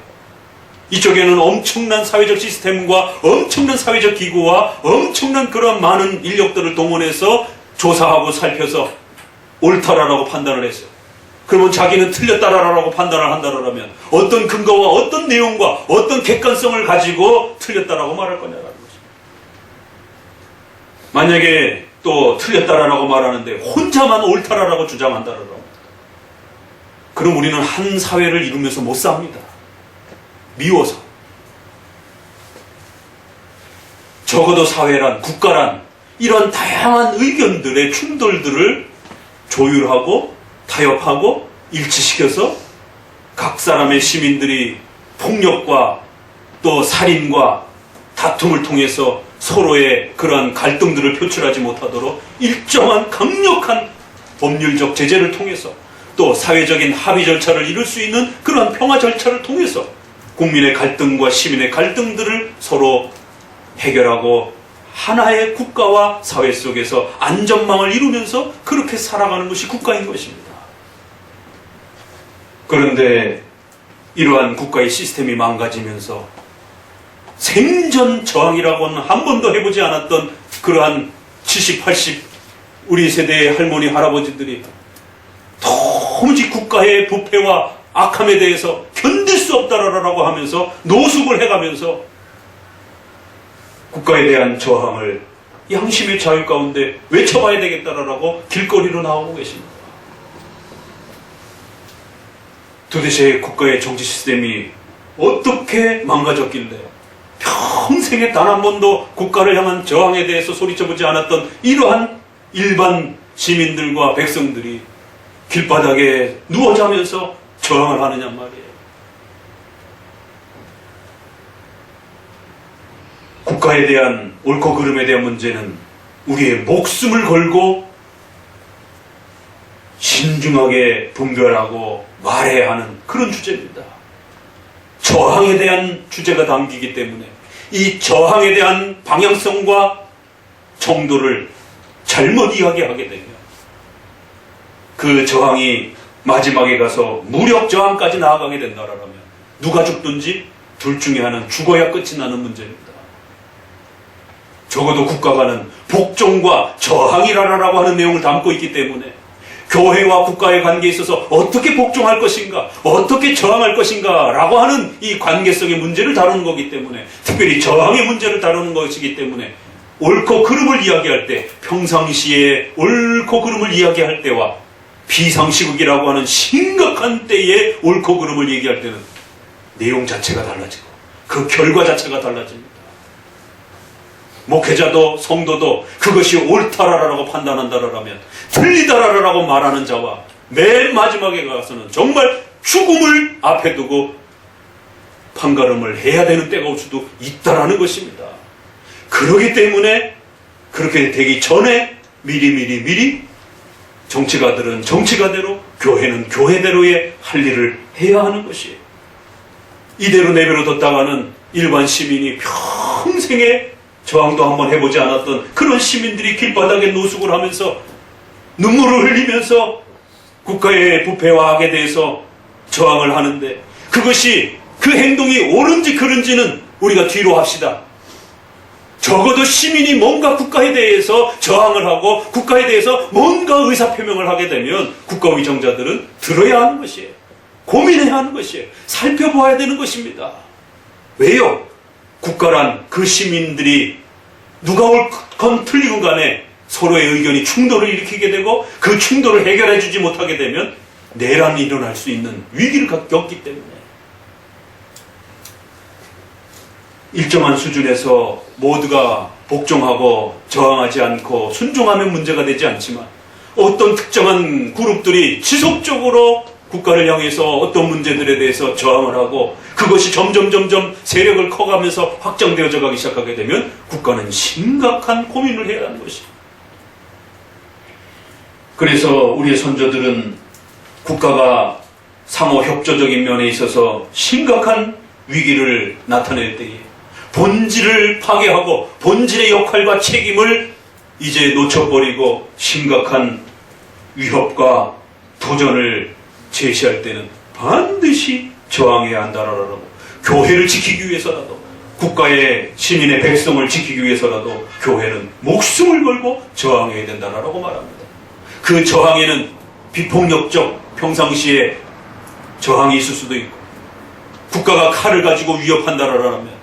이쪽에는 엄청난 사회적 시스템과 엄청난 사회적 기구와 엄청난 그런 많은 인력들을 동원해서 조사하고 살펴서 옳다라고 판단을 했어요. 그러면 자기는 틀렸다라고 판단을 한다라면 어떤 근거와 어떤 내용과 어떤 객관성을 가지고 틀렸다라고 말할 거냐라는 거죠. 만약에 또 틀렸다라고 말하는데 혼자만 옳다라고 주장한다라고, 그럼 우리는 한 사회를 이루면서 못 삽니다. 미워서. 적어도 사회란, 국가란 이런 다양한 의견들의 충돌들을 조율하고 타협하고 일치시켜서 각 사람의 시민들이 폭력과 또 살인과 다툼을 통해서 서로의 그러한 갈등들을 표출하지 못하도록 일정한 강력한 법률적 제재를 통해서, 또 사회적인 합의 절차를 이룰 수 있는 그러한 평화 절차를 통해서 국민의 갈등과 시민의 갈등들을 서로 해결하고 하나의 국가와 사회 속에서 안전망을 이루면서 그렇게 살아가는 것이 국가인 것입니다. 그런데 이러한 국가의 시스템이 망가지면서 생전 저항이라고는 한 번도 해보지 않았던 그러한 70, 80 우리 세대의 할머니, 할아버지들이 도무지 국가의 부패와 악함에 대해서 견딜 수 없다라고 하면서 노숙을 해가면서 국가에 대한 저항을 양심의 자유 가운데 외쳐봐야 되겠다라고 길거리로 나오고 계십니다. 도대체 국가의 정치 시스템이 어떻게 망가졌길래 평생에 단 한 번도 국가를 향한 저항에 대해서 소리쳐보지 않았던 이러한 일반 시민들과 백성들이 길바닥에 누워 자면서 저항을 하느냐 말이에요. 국가에 대한 옳고 그름에 대한 문제는 우리의 목숨을 걸고 신중하게 분별하고 말해야 하는 그런 주제입니다. 저항에 대한 주제가 담기기 때문에 이 저항에 대한 방향성과 정도를 잘못 이야기하게 되면 그 저항이 마지막에 가서 무력 저항까지 나아가게 된다라면 누가 죽든지 둘 중에 하나는 죽어야 끝이 나는 문제입니다. 적어도 국가가는 복종과 저항이라고 하는 내용을 담고 있기 때문에 교회와 국가의 관계에 있어서 어떻게 복종할 것인가, 어떻게 저항할 것인가 라고 하는 이 관계성의 문제를 다루는 거기 때문에, 특별히 저항의 문제를 다루는 것이기 때문에 옳고 그름을 이야기할 때, 평상시에 옳고 그름을 이야기할 때와 비상시국이라고 하는 심각한 때에 옳고 그름을 얘기할 때는 내용 자체가 달라지고 그 결과 자체가 달라집니다. 목회자도 성도도 그것이 옳다라고 판단한다라면 틀리다라고 말하는 자와 맨 마지막에 가서는 정말 죽음을 앞에 두고 판가름을 해야 되는 때가 올 수도 있다라는 것입니다. 그렇기 때문에 그렇게 되기 전에 미리 정치가들은 정치가대로, 교회는 교회대로의 할 일을 해야 하는 것이에요. 이대로 내버려뒀다가는 일반 시민이 평생에 저항도 한번 해보지 않았던 그런 시민들이 길바닥에 노숙을 하면서 눈물을 흘리면서 국가의 부패와 악에 대해서 저항을 하는데 그것이 그 행동이 옳은지 그른지는 우리가 뒤로 합시다. 적어도 시민이 뭔가 국가에 대해서 저항을 하고 국가에 대해서 뭔가 의사표명을 하게 되면 국가위정자들은 들어야 하는 것이에요. 고민해야 하는 것이에요. 살펴보아야 되는 것입니다. 왜요? 국가란 그 시민들이 누가 옳건 틀리건 간에 서로의 의견이 충돌을 일으키게 되고 그 충돌을 해결해 주지 못하게 되면 내란이 일어날 수 있는 위기를 겪기 때문에 일정한 수준에서 모두가 복종하고 저항하지 않고 순종하면 문제가 되지 않지만 어떤 특정한 그룹들이 지속적으로 국가를 향해서 어떤 문제들에 대해서 저항을 하고 그것이 점점 세력을 커가면서 확장되어져 가기 시작하게 되면 국가는 심각한 고민을 해야 하는 것이에요. 그래서 우리의 선조들은 국가가 상호 협조적인 면에 있어서 심각한 위기를 나타낼 때에 본질을 파괴하고 본질의 역할과 책임을 이제 놓쳐버리고 심각한 위협과 도전을 제시할 때는 반드시 저항해야 한다라고, 교회를 지키기 위해서라도, 국가의 시민의 백성을 지키기 위해서라도 교회는 목숨을 걸고 저항해야 된다라고 말합니다. 그 저항에는 비폭력적 평상시에 저항이 있을 수도 있고, 국가가 칼을 가지고 위협한다라면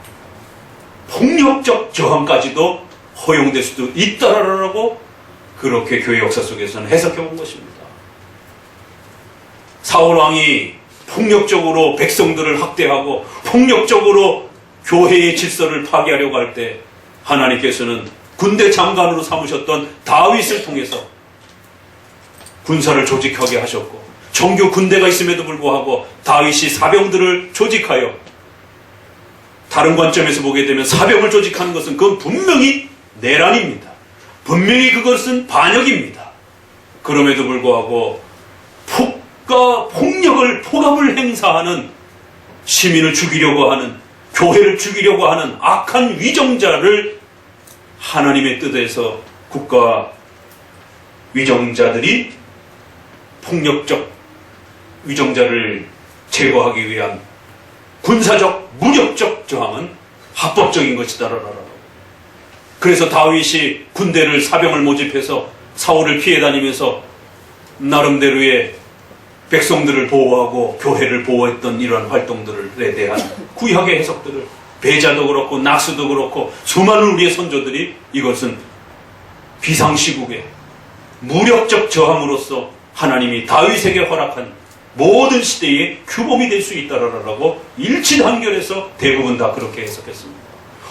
폭력적 저항까지도 허용될 수도 있다라고 그렇게 교회 역사 속에서는 해석해 온 것입니다. 사울 왕이 폭력적으로 백성들을 학대하고 폭력적으로 교회의 질서를 파괴하려고 할 때 하나님께서는 군대 장관으로 삼으셨던 다윗을 통해서 군사를 조직하게 하셨고, 정규 군대가 있음에도 불구하고 다윗이 사병들을 조직하여, 다른 관점에서 보게 되면 사병을 조직하는 것은 그건 분명히 내란입니다. 분명히 그것은 반역입니다. 그럼에도 불구하고 폭력을 행사하는, 시민을 죽이려고 하는, 교회를 죽이려고 하는 악한 위정자를 하나님의 뜻에서 국가 위정자들이 폭력적 위정자를 제거하기 위한 군사적, 무력적 저항은 합법적인 것이다라고. 그래서 다윗이 군대를, 사병을 모집해서 사울을 피해 다니면서 나름대로의 백성들을 보호하고 교회를 보호했던 이러한 활동들에 대한 구약의 해석들을, 베자도 그렇고 낙스도 그렇고 수많은 우리의 선조들이 이것은 비상시국에 무력적 저항으로서 하나님이 다윗에게 허락한 모든 시대의 규범이 될 수 있다라고 일치단결해서 대부분 다 그렇게 해석했습니다.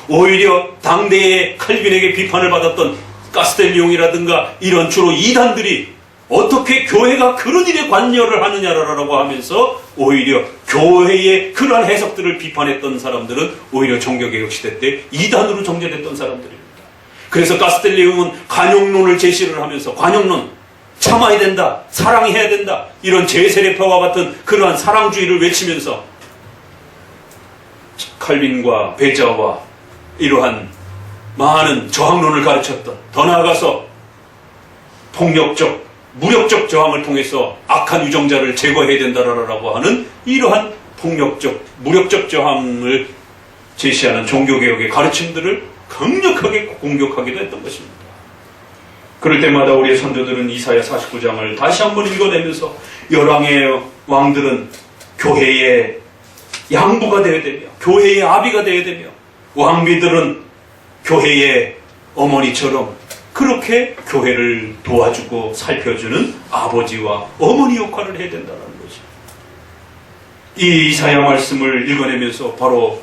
오히려 당대의 칼빈에게 비판을 받았던 가스텔리옹이라든가 이런 주로 이단들이 어떻게 교회가 그런 일에 관여를 하느냐라고 하면서 오히려 교회의 그러한 해석들을 비판했던 사람들은 오히려 종교개혁 시대 때 이단으로 정제됐던 사람들입니다. 그래서 가스텔리옹은 관용론을 제시를 하면서, 관용론, 참아야 된다, 사랑해야 된다, 이런 제세례파와 같은 그러한 사랑주의를 외치면서 칼빈과 베자와 이러한 많은 저항론을 가르쳤던, 더 나아가서 폭력적, 무력적 저항을 통해서 악한 위정자를 제거해야 된다라고 하는 이러한 폭력적, 무력적 저항을 제시하는 종교개혁의 가르침들을 강력하게 공격하기도 했던 것입니다. 그럴 때마다 우리의 선조들은 이사야 49장을 다시 한번 읽어내면서 열왕의 왕들은 교회의 양부가 되어야 되며, 교회의 아비가 되어야 되며, 왕비들은 교회의 어머니처럼 그렇게 교회를 도와주고 살펴주는 아버지와 어머니 역할을 해야 된다는 것입니다. 이 이사야 말씀을 읽어내면서 바로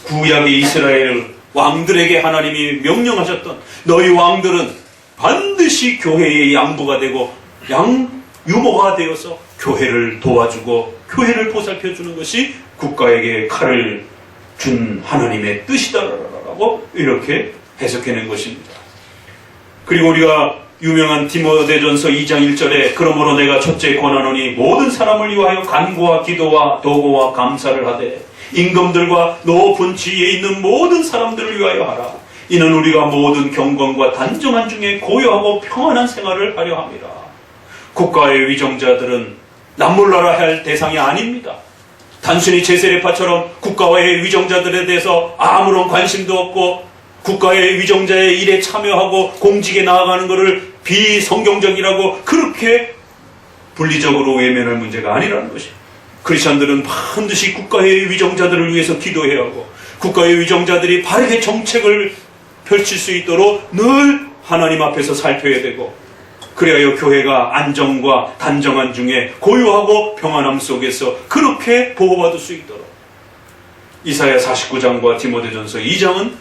구약의 이스라엘 왕들에게 하나님이 명령하셨던, 너희 왕들은 반드시 교회의 양부가 되고 유모가 되어서 교회를 도와주고 교회를 보살펴주는 것이 국가에게 칼을 준 하나님의 뜻이다라고 이렇게 해석해낸 것입니다. 그리고 우리가 유명한 디모데전서 2장 1절에 그러므로 내가 첫째 권하노니 모든 사람을 위하여 간구와 기도와 도고와 감사를 하되 임금들과 높은 지위에 있는 모든 사람들을 위하여 하라. 이는 우리가 모든 경건과 단정한 중에 고요하고 평안한 생활을 하려 함이라. 국가의 위정자들은 남몰라라 할 대상이 아닙니다. 단순히 제세례파처럼 국가와의 위정자들에 대해서 아무런 관심도 없고 국가의 위정자의 일에 참여하고 공직에 나아가는 것을 비성경적이라고 그렇게 분리적으로 외면할 문제가 아니라는 것입니다. 크리스천들은 반드시 국가의 위정자들을 위해서 기도해야 하고 국가의 위정자들이 바르게 정책을 펼칠 수 있도록 늘 하나님 앞에서 살펴야 되고, 그래야 교회가 안정과 단정한 중에 고요하고 평안함 속에서 그렇게 보호받을 수 있도록. 이사야 49장과 디모데전서 2장은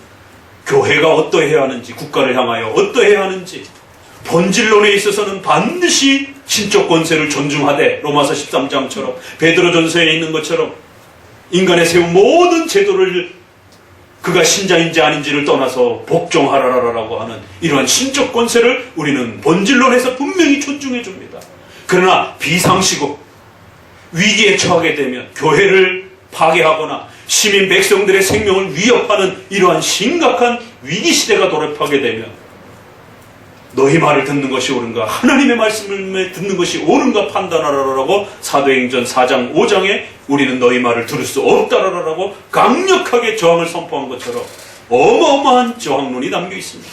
교회가 어떠해야 하는지, 국가를 향하여 어떠해야 하는지, 본질론에 있어서는 반드시 신적 권세를 존중하되, 로마서 13장처럼 베드로전서에 있는 것처럼 인간의 세운 모든 제도를 그가 신자인지 아닌지를 떠나서 복종하라라고 하는 이러한 신적 권세를 우리는 본질론에서 분명히 존중해 줍니다. 그러나 비상시국, 위기에 처하게 되면 교회를 파괴하거나 시민 백성들의 생명을 위협하는 이러한 심각한 위기시대가 돌입하게 되면 너희 말을 듣는 것이 옳은가, 하나님의 말씀을 듣는 것이 옳은가 판단하라라고 사도행전 4장 5장에 우리는 너희 말을 들을 수 없다라고 강력하게 저항을 선포한 것처럼 어마어마한 저항론이 담겨 있습니다.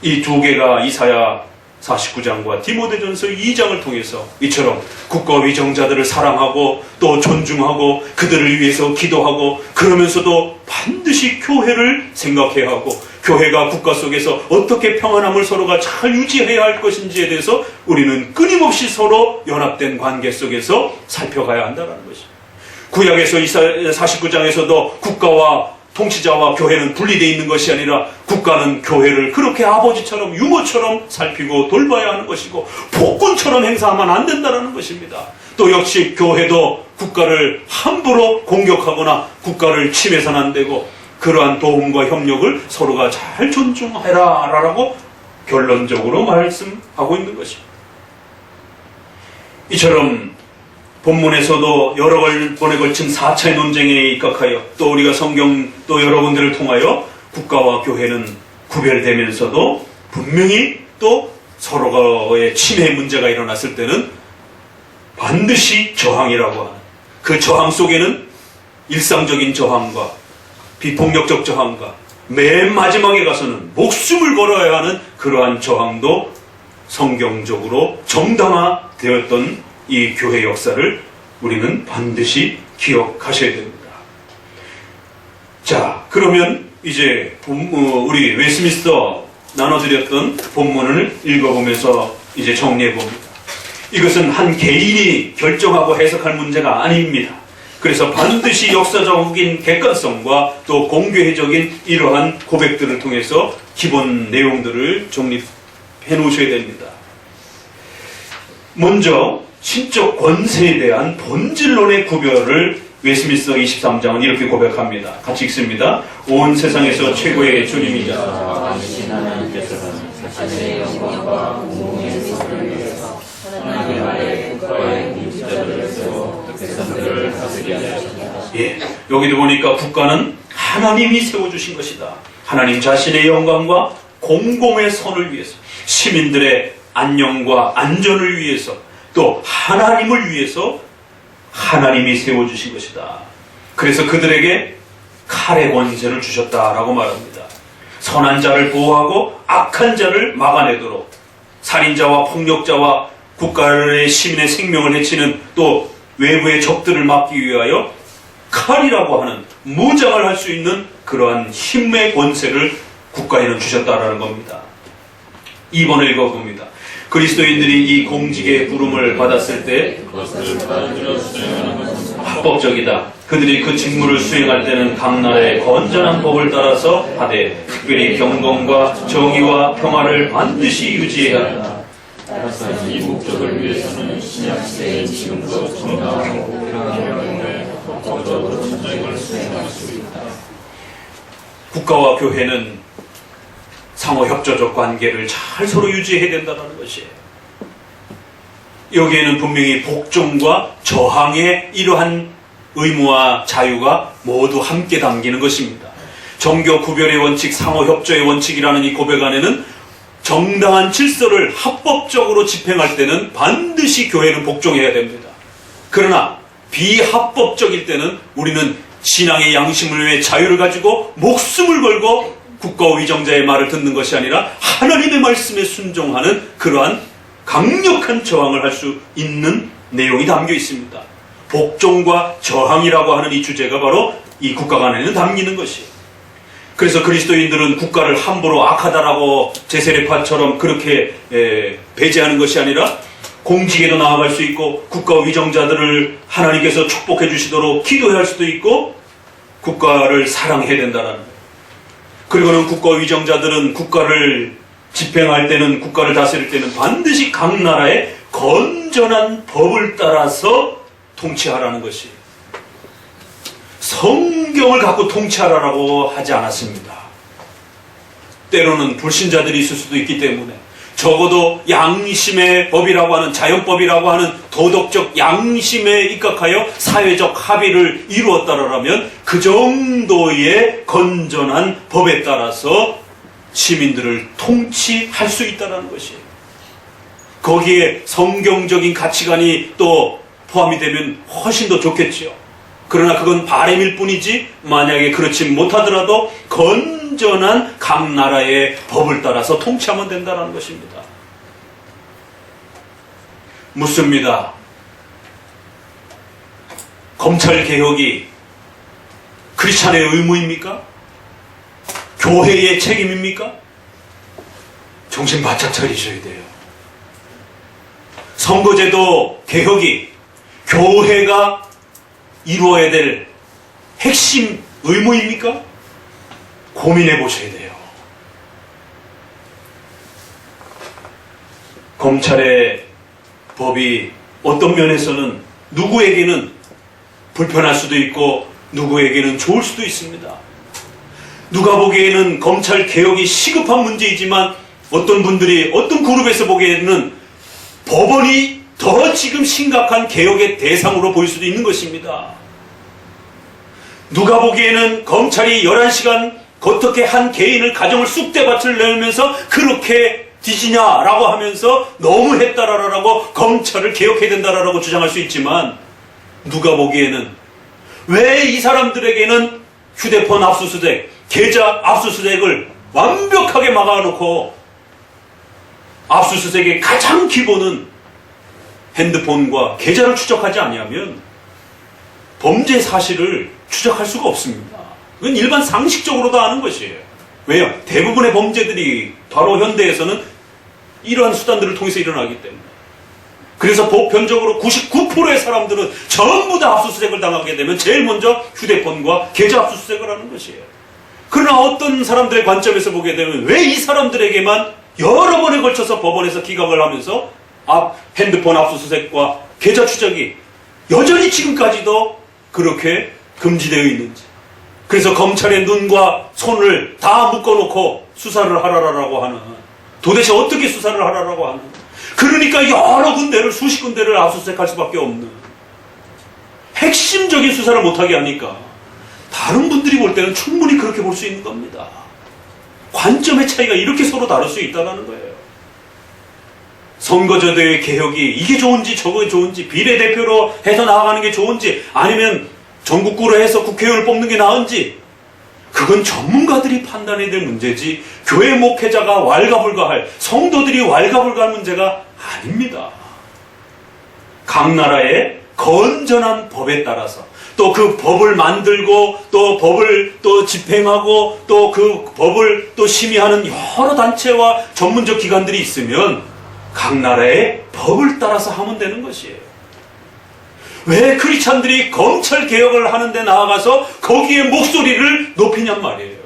이 두 개가 이사야 49장과 디모데전서 2장을 통해서 이처럼 국가 위정자들을 사랑하고 또 존중하고 그들을 위해서 기도하고, 그러면서도 반드시 교회를 생각해야 하고 교회가 국가 속에서 어떻게 평안함을 서로가 잘 유지해야 할 것인지에 대해서 우리는 끊임없이 서로 연합된 관계 속에서 살펴가야 한다는 것입니다. 구약에서 이사야 49장에서도 국가와 통치자와 교회는 분리되어 있는 것이 아니라 국가는 교회를 그렇게 아버지처럼 유모처럼 살피고 돌봐야 하는 것이고 폭군처럼 행사하면 안 된다는 것입니다. 또 역시 교회도 국가를 함부로 공격하거나 국가를 침해서는 안 되고 그러한 도움과 협력을 서로가 잘 존중해라 라고 결론적으로 말씀하고 있는 것입니다. 이처럼 본문에서도 여러 번에 걸친 4차의 논쟁에 입각하여 또 우리가 성경 또 여러 군데를 통하여 국가와 교회는 구별되면서도 분명히 또 서로가의 침해 문제가 일어났을 때는 반드시 저항이라고 하는, 그 저항 속에는 일상적인 저항과 비폭력적 저항과 맨 마지막에 가서는 목숨을 걸어야 하는 그러한 저항도 성경적으로 정당화되었던 이 교회 역사를 우리는 반드시 기억하셔야 됩니다. 자, 그러면 이제 우리 웨스트민스터 나눠드렸던 본문을 읽어보면서 이제 정리해봅니다. 이것은 한 개인이 결정하고 해석할 문제가 아닙니다. 그래서 반드시 역사적인 객관성과 또 공교회적인 이러한 고백들을 통해서 기본 내용들을 정립해 놓으셔야 됩니다. 먼저 신적 권세에 대한 본질론의 구별을 웨스트민스터 23장은 이렇게 고백합니다. 같이 읽습니다. 온 세상에서 최고의 주님이자 하나님께서는 자신의 영광과 공의의 선을 위해서 하나님 아래 국가의 통치자들을 세워 백성들을 다스리게 하셨다. 예, 여기도 보니까 국가는 하나님이 세워주신 것이다. 하나님 자신의 영광과 공공의 선을 위해서, 시민들의 안녕과 안전을 위해서, 또 하나님을 위해서 하나님이 세워주신 것이다. 그래서 그들에게 칼의 권세를 주셨다라고 말합니다. 선한 자를 보호하고 악한 자를 막아내도록, 살인자와 폭력자와 국가의 시민의 생명을 해치는 또 외부의 적들을 막기 위하여 칼이라고 하는 무장을 할 수 있는 그러한 힘의 권세를 국가에는 주셨다라는 겁니다. 2번을 읽어봅니다. 그리스도인들이 이 공직의 부름을 받았을 때 합법적이다. 그들이 그 직무를 수행할 때는 각 나라의 건전한 법을 따라서 하되 특별히 경건과 정의와 평화를 반드시 유지해야 한다. 따라서 이 목적을 위해서는 신약시대에 지금도 정당하고 평화로움에 법적으로 전쟁을 수행할 수 있다. 국가와 교회는 상호협조적 관계를 잘 서로 유지해야 된다는 것이에요. 여기에는 분명히 복종과 저항의 이러한 의무와 자유가 모두 함께 담기는 것입니다. 정교 구별의 원칙, 상호협조의 원칙이라는 이 고백 안에는 정당한 질서를 합법적으로 집행할 때는 반드시 교회는 복종해야 됩니다. 그러나 비합법적일 때는 우리는 신앙의 양심을 위해 자유를 가지고 목숨을 걸고 국가 위정자의 말을 듣는 것이 아니라 하나님의 말씀에 순종하는 그러한 강력한 저항을 할 수 있는 내용이 담겨 있습니다. 복종과 저항이라고 하는 이 주제가 바로 이 국가관에는 담기는 것이에요. 그래서 그리스도인들은 국가를 함부로 악하다라고 제세례파처럼 그렇게 배제하는 것이 아니라 공직에도 나아갈 수 있고 국가 위정자들을 하나님께서 축복해 주시도록 기도해야 할 수도 있고 국가를 사랑해야 된다는 거예요. 그리고는 국가 위정자들은 국가를 집행할 때는, 국가를 다스릴 때는 반드시 각 나라의 건전한 법을 따라서 통치하라는 것이, 성경을 갖고 통치하라고 하지 않았습니다. 때로는 불신자들이 있을 수도 있기 때문에 적어도 양심의 법이라고 하는, 자연법이라고 하는 도덕적 양심에 입각하여 사회적 합의를 이루었다라면 그 정도의 건전한 법에 따라서 시민들을 통치할 수 있다는 것이에요. 거기에 성경적인 가치관이 또 포함이 되면 훨씬 더 좋겠지요. 그러나 그건 바람일 뿐이지 만약에 그렇지 못하더라도 건전한 각 나라의 법을 따라서 통치하면 된다는 것입니다. 묻습니다. 검찰개혁이 크리스찬의 의무입니까? 교회의 책임입니까? 정신 바짝 차리셔야 돼요. 선거제도 개혁이 교회가 이루어야 될 핵심 의무입니까? 고민해 보셔야 돼요. 검찰의 법이 어떤 면에서는 누구에게는 불편할 수도 있고 누구에게는 좋을 수도 있습니다. 누가 보기에는 검찰 개혁이 시급한 문제이지만 어떤 분들이, 어떤 그룹에서 보기에는 법원이 더 지금 심각한 개혁의 대상으로 보일 수도 있는 것입니다. 누가 보기에는 검찰이 11시간 어떻게 한 개인을 가정을 쑥대밭을 내면서 그렇게 뒤지냐라고 하면서 너무 했다라고 검찰을 개혁해야 된다라고 주장할 수 있지만, 누가 보기에는 왜 이 사람들에게는 휴대폰 압수수색, 계좌 압수수색을 완벽하게 막아놓고 압수수색의 가장 기본은 핸드폰과 계좌를 추적하지 아니하면 범죄 사실을 추적할 수가 없습니다. 그건 일반 상식적으로도 아는 것이에요. 왜요? 대부분의 범죄들이 바로 현대에서는 이러한 수단들을 통해서 일어나기 때문에. 그래서 보편적으로 99%의 사람들은 전부 다 압수수색을 당하게 되면 제일 먼저 휴대폰과 계좌 압수수색을 하는 것이에요. 그러나 어떤 사람들의 관점에서 보게 되면 왜 이 사람들에게만 여러 번에 걸쳐서 법원에서 기각을 하면서 핸드폰 압수수색과 계좌 추적이 여전히 지금까지도 그렇게 금지되어 있는지. 그래서 검찰의 눈과 손을 다 묶어놓고 수사를 하라라고 하는, 도대체 어떻게 수사를 하라라고 하는, 그러니까 여러 군데를, 수십 군데를 압수수색할 수밖에 없는, 핵심적인 수사를 못하게 하니까 다른 분들이 볼 때는 충분히 그렇게 볼 수 있는 겁니다. 관점의 차이가 이렇게 서로 다를 수 있다는 거예요. 선거제도의 개혁이 이게 좋은지 저거 좋은지, 비례대표로 해서 나아가는 게 좋은지 아니면 전국구로 해서 국회의원을 뽑는 게 나은지, 그건 전문가들이 판단해야 될 문제지 교회 목회자가 왈가불가할, 성도들이 왈가불가할 문제가 아닙니다. 각 나라의 건전한 법에 따라서 또 그 법을 만들고 또 법을 또 집행하고 또 그 법을 또 심의하는 여러 단체와 전문적 기관들이 있으면 각 나라의 법을 따라서 하면 되는 것이에요. 왜 크리스찬들이 검찰 개혁을 하는데 나아가서 거기에 목소리를 높이냔 말이에요.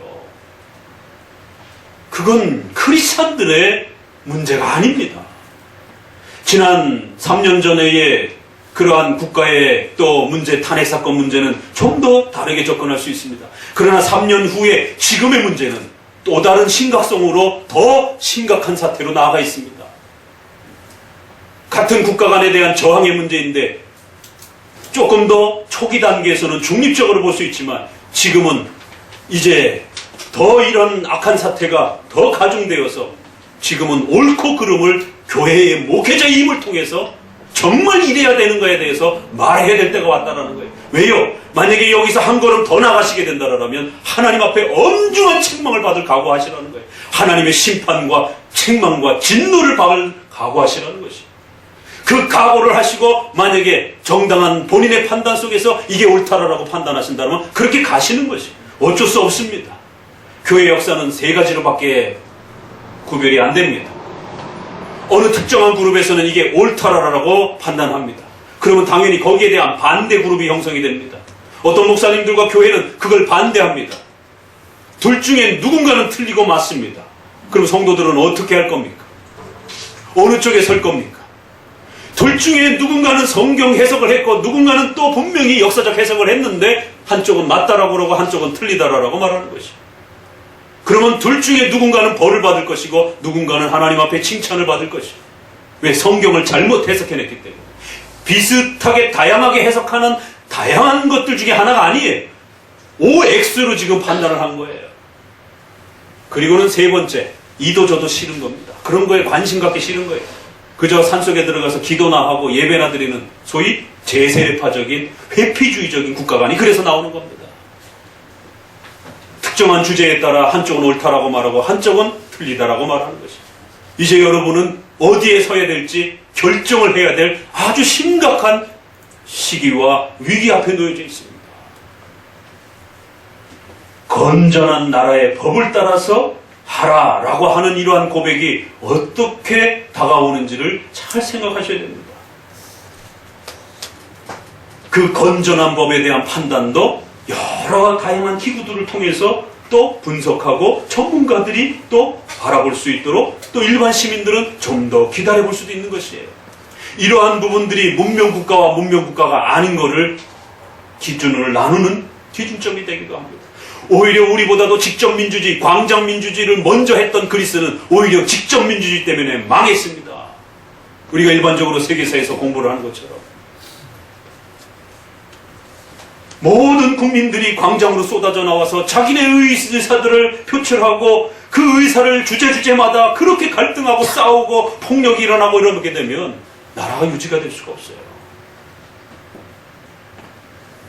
그건 크리스찬들의 문제가 아닙니다. 지난 3년 전의 그러한 국가의 또 문제, 탄핵 사건 문제는 좀 더 다르게 접근할 수 있습니다. 그러나 3년 후에 지금의 문제는 또 다른 심각성으로 더 심각한 사태로 나아가 있습니다. 같은 국가 간에 대한 저항의 문제인데 조금 더 초기 단계에서는 중립적으로 볼 수 있지만 지금은 이제 더 이런 악한 사태가 더 가중되어서 지금은 옳고 그름을 교회의 목회자의 힘을 통해서 정말 이래야 되는 거에 대해서 말해야 될 때가 왔다는 거예요. 왜요? 만약에 여기서 한 걸음 더 나가시게 된다면 하나님 앞에 엄중한 책망을 받을 각오하시라는 거예요. 하나님의 심판과 책망과 진노를 받을 각오하시라는 것이에요. 그 각오를 하시고 만약에 정당한 본인의 판단 속에서 이게 옳다라고 판단하신다면 그렇게 가시는 것이에요. 어쩔 수 없습니다. 교회 역사는 세 가지로밖에 구별이 안 됩니다. 어느 특정한 그룹에서는 이게 옳다라고 판단합니다. 그러면 당연히 거기에 대한 반대 그룹이 형성이 됩니다. 어떤 목사님들과 교회는 그걸 반대합니다. 둘 중에 누군가는 틀리고 맞습니다. 그럼 성도들은 어떻게 할 겁니까? 어느 쪽에 설 겁니까? 둘 중에 누군가는 성경 해석을 했고 누군가는 또 분명히 역사적 해석을 했는데 한쪽은 맞다라고 그러고 한쪽은 틀리다라고 말하는 것이죠. 그러면 둘 중에 누군가는 벌을 받을 것이고 누군가는 하나님 앞에 칭찬을 받을 것이죠. 왜? 성경을 잘못 해석해냈기 때문에. 비슷하게 다양하게 해석하는 다양한 것들 중에 하나가 아니에요. OX로 지금 판단을 한 거예요. 그리고는 세 번째, 이도 저도 싫은 겁니다. 그런 거에 관심 갖기 싫은 거예요. 그저 산속에 들어가서 기도나 하고 예배나 드리는 소위 제세례파적인 회피주의적인 국가관이 그래서 나오는 겁니다. 특정한 주제에 따라 한쪽은 옳다라고 말하고 한쪽은 틀리다라고 말하는 것이죠. 이제 여러분은 어디에 서야 될지 결정을 해야 될 아주 심각한 시기와 위기 앞에 놓여져 있습니다. 건전한 나라의 법을 따라서 하라라고 하는 이러한 고백이 어떻게 다가오는지를 잘 생각하셔야 됩니다. 그 건전한 법에 대한 판단도 여러 다양한 기구들을 통해서 또 분석하고 전문가들이 또 바라볼 수 있도록 또 일반 시민들은 좀 더 기다려볼 수도 있는 것이에요. 이러한 부분들이 문명국가와 문명국가가 아닌 것을 기준을 나누는 기준점이 되기도 합니다. 오히려 우리보다도 직접민주주의, 광장민주주의를 먼저 했던 그리스는 오히려 직접민주주의 때문에 망했습니다. 우리가 일반적으로 세계사에서 공부를 하는 것처럼. 모든 국민들이 광장으로 쏟아져 나와서 자기네 의사들을 표출하고 그 의사를 주제마다 그렇게 갈등하고 싸우고 폭력이 일어나고 이러게 되면 나라가 유지가 될 수가 없어요.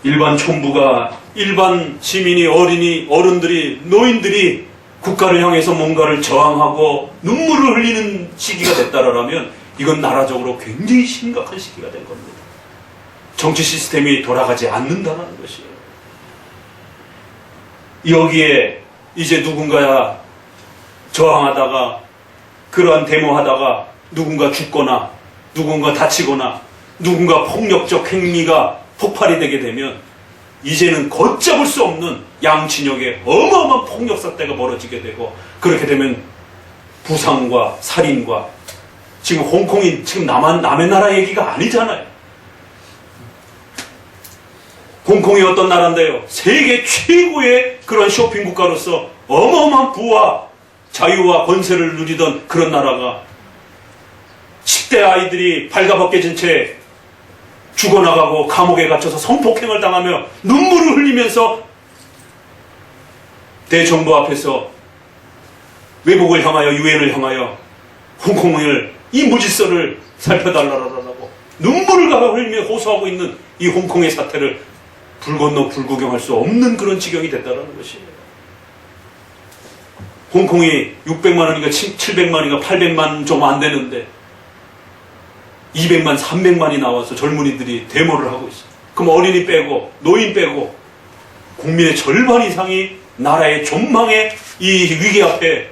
일반 촌부가, 일반 시민이, 어린이, 어른들이, 노인들이 국가를 향해서 뭔가를 저항하고 눈물을 흘리는 시기가 됐다라면 이건 나라적으로 굉장히 심각한 시기가 된 겁니다. 정치 시스템이 돌아가지 않는다는 것이에요. 여기에 이제 누군가야 저항하다가 그러한 데모하다가 누군가 죽거나 누군가 다치거나 누군가 폭력적 행위가 폭발이 되게 되면 이제는 걷잡을 수 없는 양진영의 어마어마한 폭력 사태가 벌어지게 되고 그렇게 되면 부상과 살인과 지금 홍콩이 지금 남의 나라 얘기가 아니잖아요. 홍콩이 어떤 나라인데요? 세계 최고의 그런 쇼핑 국가로서 어마어마한 부와 자유와 권세를 누리던 그런 나라가 10대 아이들이 발가벗겨진 채 죽어나가고 감옥에 갇혀서 성폭행을 당하며 눈물을 흘리면서 대정부 앞에서 외국을 향하여 유엔을 향하여 홍콩을 이 무질서를 살펴달라고 눈물을 흘리며 호소하고 있는 이 홍콩의 사태를 불 건너 불구경할 수 없는 그런 지경이 됐다는 것이에요. 홍콩이 600만 원인가 700만 원인가 800만 좀 안 되는데 200만 300만이 나와서 젊은이들이 데모를 하고 있어요. 그럼 어린이 빼고 노인 빼고 국민의 절반 이상이 나라의 존망의 이 위기 앞에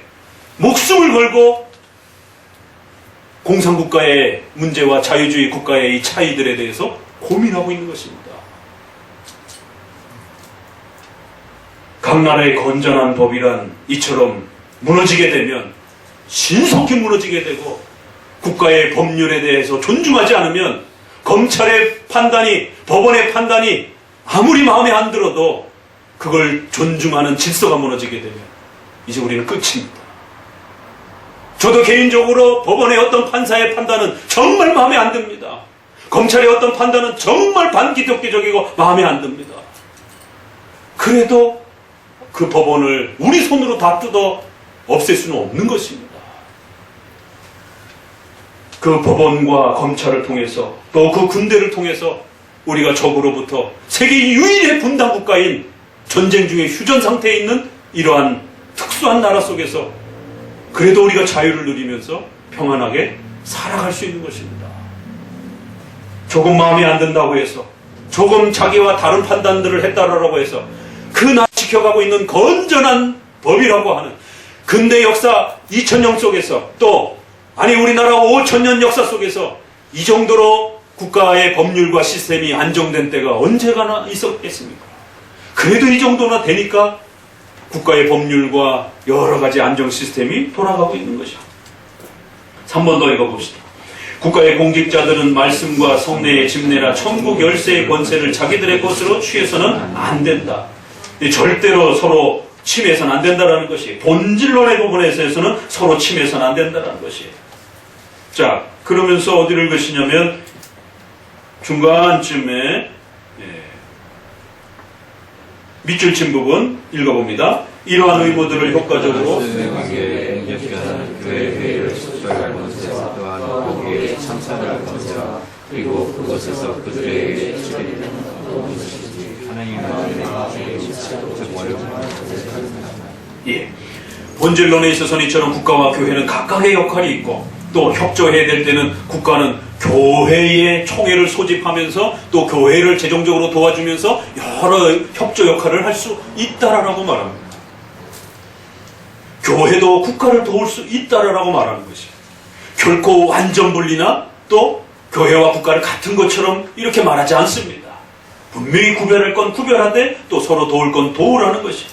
목숨을 걸고 공산국가의 문제와 자유주의 국가의 이 차이들에 대해서 고민하고 있는 것입니다. 각 나라의 건전한 법이란 이처럼 무너지게 되면 신속히 무너지게 되고 국가의 법률에 대해서 존중하지 않으면 검찰의 판단이, 법원의 판단이 아무리 마음에 안 들어도 그걸 존중하는 질서가 무너지게 되면 이제 우리는 끝입니다. 저도 개인적으로 법원의 어떤 판사의 판단은 정말 마음에 안 듭니다. 검찰의 어떤 판단은 정말 반기독교적이고 마음에 안 듭니다. 그래도 그 법원을 우리 손으로 다 뜯어 없앨 수는 없는 것입니다. 그 법원과 검찰을 통해서 또 그 군대를 통해서 우리가 적으로부터 세계 유일의 분단 국가인 전쟁 중에 휴전 상태에 있는 이러한 특수한 나라 속에서 그래도 우리가 자유를 누리면서 평안하게 살아갈 수 있는 것입니다. 조금 마음에 안 든다고 해서, 조금 자기와 다른 판단들을 했다라고 해서 그 나 지켜가고 있는 건전한 법이라고 하는 근대 역사 2000년 속에서, 또 아니 우리나라 5000년 역사 속에서 이 정도로 국가의 법률과 시스템이 안정된 때가 언제가나 있었겠습니까? 그래도 이 정도나 되니까 국가의 법률과 여러 가지 안정 시스템이 돌아가고 있는 것이죠. 3번 더 읽어봅시다. 국가의 공직자들은 말씀과 성례의 집례나 천국 열쇠의 권세를 자기들의 것으로 취해서는 안 된다. 절대로 서로 침해해서는 안 된다는 것이, 본질론의 부분에서는 서로 침해해서는 안 된다는 것이에요. 자, 그러면서 어디를 읽으시냐면 중간쯤에 밑줄 친 부분 읽어봅니다. 이러한 의무들을 효과적으로 그리고 그곳에서 그들에게 예, 본질론에 있어서는 이처럼 국가와 교회는 각각의 역할이 있고, 또 협조해야 될 때는 국가는 교회의 총회를 소집하면서 또 교회를 재정적으로 도와주면서 여러 협조 역할을 할 수 있다라고 말합니다. 교회도 국가를 도울 수 있다라고 말하는 것이에요. 결코 완전 분리나 또 교회와 국가를 같은 것처럼 이렇게 말하지 않습니다. 분명히 구별할 건 구별하되 또 서로 도울 건 도우라는 것이에요.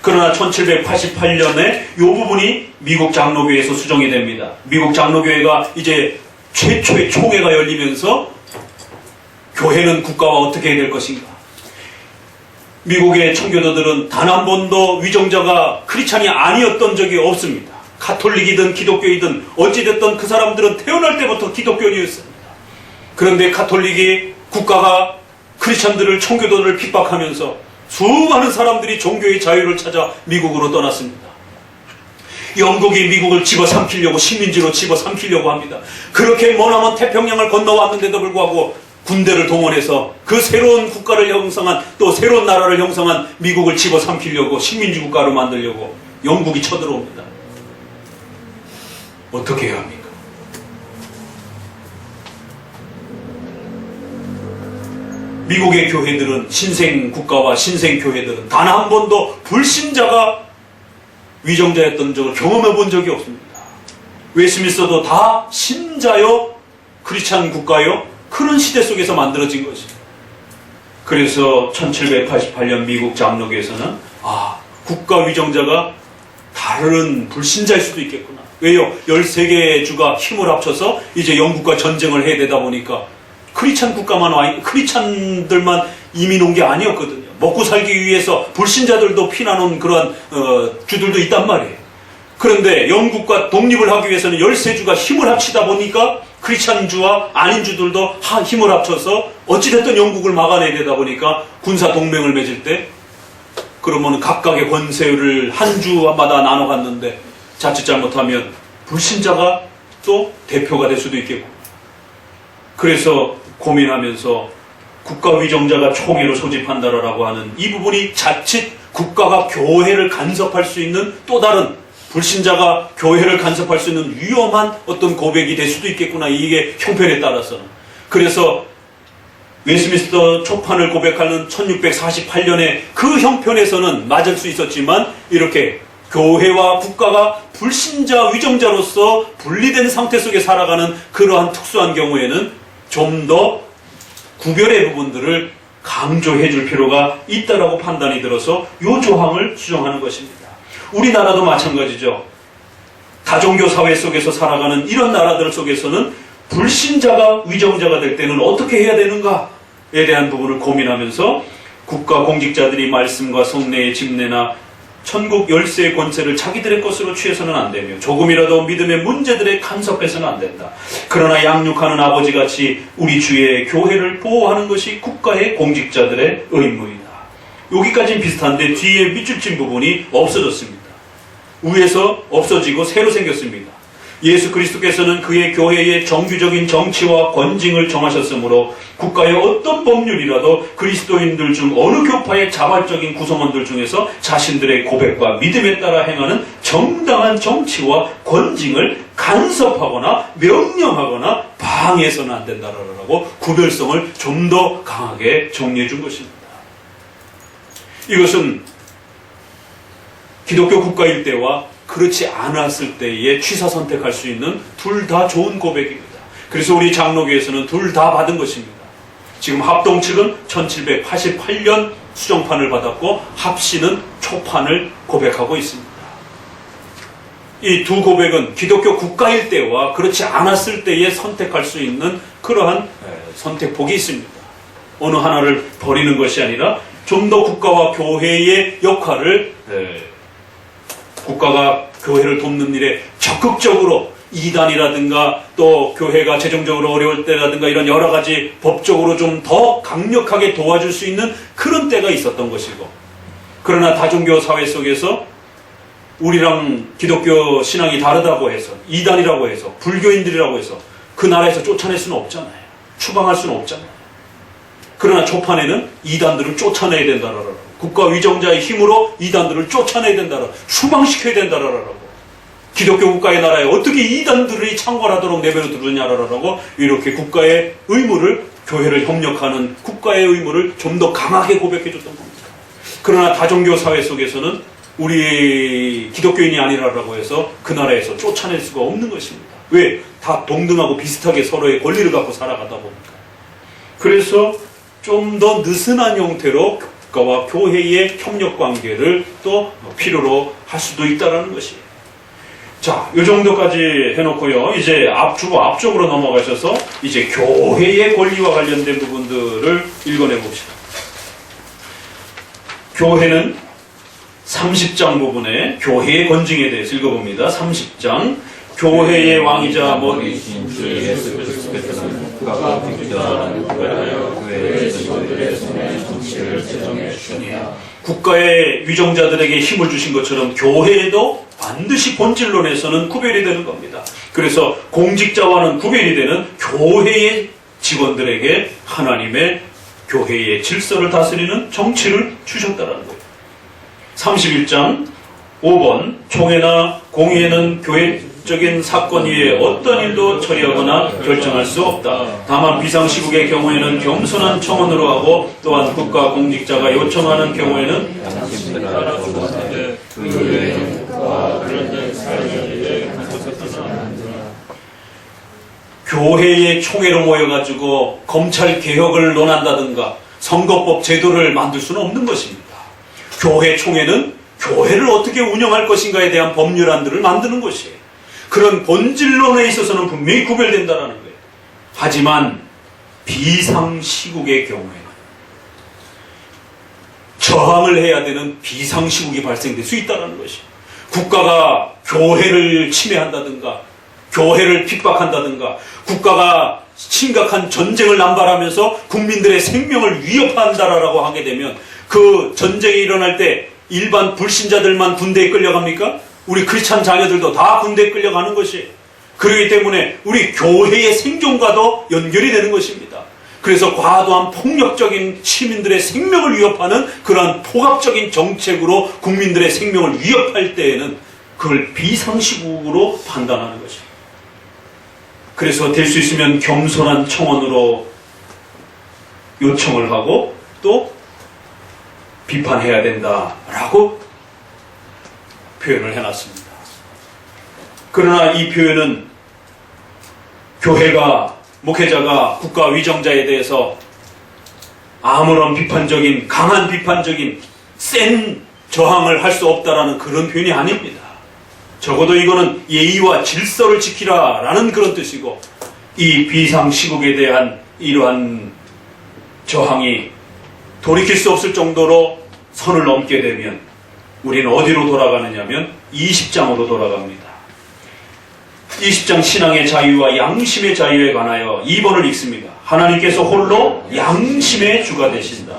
그러나 1788년에 이 부분이 미국 장로교회에서 수정이 됩니다. 미국 장로교회가 이제 최초의 총회가 열리면서 교회는 국가와 어떻게 해야 될 것인가. 미국의 청교도들은 단 한 번도 위정자가 크리스찬이 아니었던 적이 없습니다. 가톨릭이든 기독교이든 어찌됐든 그 사람들은 태어날 때부터 기독교인이었습니다. 그런데 가톨릭이 국가가 크리스찬들을, 청교도들을 핍박하면서 수많은 사람들이 종교의 자유를 찾아 미국으로 떠났습니다. 영국이 미국을 집어삼키려고, 식민지로 집어삼키려고 합니다. 그렇게 머나먼 태평양을 건너왔는데도 불구하고 군대를 동원해서 그 새로운 국가를 형성한, 또 새로운 나라를 형성한 미국을 집어삼키려고, 식민지 국가로 만들려고 영국이 쳐들어옵니다. 어떻게 해야 합니까? 미국의 교회들은, 신생 국가와 신생 교회들은 단 한 번도 불신자가 위정자였던 적을 경험해 본 적이 없습니다. 웨스민스터도 다 신자요, 크리스찬 국가요, 그런 시대 속에서 만들어진 것입니다. 그래서 1788년 미국 장로교에서는 국가 위정자가 다른 불신자일 수도 있겠구나. 왜요? 13개의 주가 힘을 합쳐서 이제 영국과 전쟁을 해야 되다 보니까 크리스찬 국가만 크리스찬들만 이민 온 게 아니었거든요. 먹고 살기 위해서 불신자들도 피난온 그러한 주들도 있단 말이에요. 그런데 영국과 독립을 하기 위해서는 13주가 힘을 합치다 보니까 크리스찬주와 아닌 주들도 힘을 합쳐서 어찌됐든 영국을 막아내야 되다 보니까 군사 동맹을 맺을 때, 그러면 각각의 권세를 한 주마다 나눠 갔는데 자칫 잘못하면 불신자가 또 대표가 될 수도 있겠고, 그래서 고민하면서 국가 위정자가 총회로 소집한다라고 하는 이 부분이 자칫 국가가 교회를 간섭할 수 있는, 또 다른 불신자가 교회를 간섭할 수 있는 위험한 어떤 고백이 될 수도 있겠구나, 이게 형편에 따라서는. 그래서 웨스민스터 초판을 고백하는 1648년에 그 형편에서는 맞을 수 있었지만, 이렇게 교회와 국가가 불신자 위정자로서 분리된 상태 속에 살아가는 그러한 특수한 경우에는 좀 더 구별의 부분들을 강조해 줄 필요가 있다라고 판단이 들어서 이 조항을 수정하는 것입니다. 우리나라도 마찬가지죠. 다종교 사회 속에서 살아가는 이런 나라들 속에서는 불신자가 위정자가 될 때는 어떻게 해야 되는가에 대한 부분을 고민하면서 국가 공직자들이 말씀과 성례의 집례나 천국 열쇠의 권세를 자기들의 것으로 취해서는 안 되며 조금이라도 믿음의 문제들에 간섭해서는 안 된다. 그러나 양육하는 아버지같이 우리 주의 교회를 보호하는 것이 국가의 공직자들의 의무이다. 여기까지는 비슷한데 뒤에 밑줄 친 부분이 없어졌습니다. 위에서 없어지고 새로 생겼습니다. 예수 그리스도께서는 그의 교회의 정규적인 정치와 권징을 정하셨으므로 국가의 어떤 법률이라도 그리스도인들 중 어느 교파의 자발적인 구성원들 중에서 자신들의 고백과 믿음에 따라 행하는 정당한 정치와 권징을 간섭하거나 명령하거나 방해해서는 안 된다라고 구별성을 좀 더 강하게 정리해 준 것입니다. 이것은 기독교 국가일 때와 그렇지 않았을 때에 취사 선택할 수 있는 둘 다 좋은 고백입니다. 그래서 우리 장로교에서는 둘 다 받은 것입니다. 지금 합동 측은 1788년 수정판을 받았고 합시는 초판을 고백하고 있습니다. 이 두 고백은 기독교 국가일 때와 그렇지 않았을 때에 선택할 수 있는 그러한 선택폭이 있습니다. 어느 하나를 버리는 것이 아니라 좀 더 국가와 교회의 역할을 국가가 교회를 돕는 일에 적극적으로 이단이라든가 또 교회가 재정적으로 어려울 때라든가 이런 여러 가지 법적으로 좀 더 강력하게 도와줄 수 있는 그런 때가 있었던 것이고, 그러나 다종교 사회 속에서 우리랑 기독교 신앙이 다르다고 해서 이단이라고 해서 불교인들이라고 해서 그 나라에서 쫓아낼 수는 없잖아요. 추방할 수는 없잖아요. 그러나 초판에는 이단들을 쫓아내야 된다라고, 국가 위정자의 힘으로 이단들을 쫓아내야 된다라고, 추방시켜야 된다라고, 기독교 국가의 나라에 어떻게 이단들이 창궐하도록 내버려 두느냐라고 이렇게 국가의 의무를, 교회를 협력하는 국가의 의무를 좀 더 강하게 고백해 줬던 겁니다. 그러나 다종교 사회 속에서는 우리 기독교인이 아니라고 해서 그 나라에서 쫓아낼 수가 없는 것입니다. 왜? 다 동등하고 비슷하게 서로의 권리를 갖고 살아가다 보니까. 그래서 좀 더 느슨한 형태로 국가와 교회의 협력 관계를 또 필요로 할 수도 있다는 것이에요. 자, 이 정도까지 해놓고요. 이제 앞쪽으로 넘어가셔서 이제 교회의 권리와 관련된 부분들을 읽어내 봅시다. 교회는 30장 부분에 교회의 권징에 대해서 읽어봅니다. 30장. 교회의 왕이자 머리이신 주 예수 그리스도께서는 국가가 비교하는 구별하여 교회의 직원들의 손에 정치를 제정해 주시니라. 국가의 위정자들에게 힘을 주신 것처럼 교회에도 반드시 본질론에서는 구별이 되는 겁니다. 그래서 공직자와는 구별이 되는 교회의 직원들에게 하나님의 교회의 질서를 다스리는 정치를 주셨다는 거예요. 31장 5번 총회나 공의회는 교회적인 사건 위에 어떤 일도 처리하거나 결정할 수 없다. 다만 비상시국의 경우에는 겸손한 청원으로 하고 또한 국가 공직자가 요청하는 경우에는 교회의 총회로 모여가지고 검찰 개혁을 논한다든가 선거법 제도를 만들 수는 없는 것입니다. 교회 총회는 교회를 어떻게 운영할 것인가에 대한 법률안들을 만드는 것이에요. 그런 본질론에 있어서는 분명히 구별된다는 거예요. 하지만 비상시국의 경우에는 저항을 해야 되는 비상시국이 발생될 수 있다는 것이에요. 국가가 교회를 침해한다든가 교회를 핍박한다든가 국가가 심각한 전쟁을 남발하면서 국민들의 생명을 위협한다라고 하게 되면 그 전쟁이 일어날 때 일반 불신자들만 군대에 끌려갑니까? 우리 크리스찬 자녀들도 다 군대에 끌려가는 것이에요. 그렇기 때문에 우리 교회의 생존과도 연결이 되는 것입니다. 그래서 과도한 폭력적인 시민들의 생명을 위협하는 그러한 포갑적인 정책으로 국민들의 생명을 위협할 때에는 그걸 비상시국으로 판단하는 것입니다. 그래서 될 수 있으면 겸손한 청원으로 요청을 하고 또 비판해야 된다라고 표현을 해놨습니다. 그러나 이 표현은 교회가, 목회자가 국가 위정자에 대해서 아무런 비판적인, 강한 비판적인 센 저항을 할 수 없다라는 그런 표현이 아닙니다. 적어도 이거는 예의와 질서를 지키라라는 그런 뜻이고, 이 비상시국에 대한 이러한 저항이 돌이킬 수 없을 정도로 선을 넘게 되면 우리는 어디로 돌아가느냐면 20장으로 돌아갑니다. 20장 신앙의 자유와 양심의 자유에 관하여 2번을 읽습니다. 하나님께서 홀로 양심의 주가 되신다.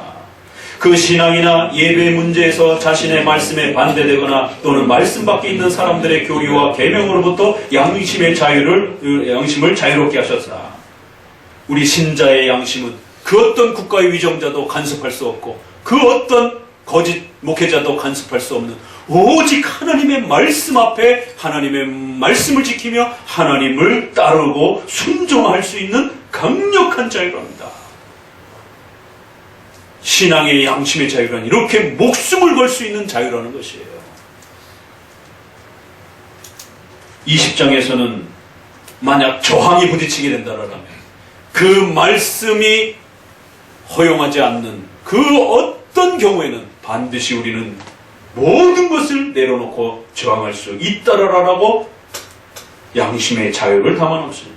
그 신앙이나 예배 문제에서 자신의 말씀에 반대되거나 또는 말씀 밖에 있는 사람들의 교리와 계명으로부터 양심을 자유롭게 하셨사. 우리 신자의 양심은 그 어떤 국가의 위정자도 간섭할 수 없고 그 어떤 거짓 목회자도 간섭할 수 없는 오직 하나님의 말씀 앞에 하나님의 말씀을 지키며 하나님을 따르고 순종할 수 있는 강력한 자유랍니다. 신앙의 양심의 자유란 이렇게 목숨을 걸 수 있는 자유라는 것이에요. 20장에서는 만약 저항이 부딪히게 된다라면 그 말씀이 허용하지 않는 그 어떤 경우에는 반드시 우리는 모든 것을 내려놓고 저항할 수 있다라고 양심의 자유를 담아놓습니다.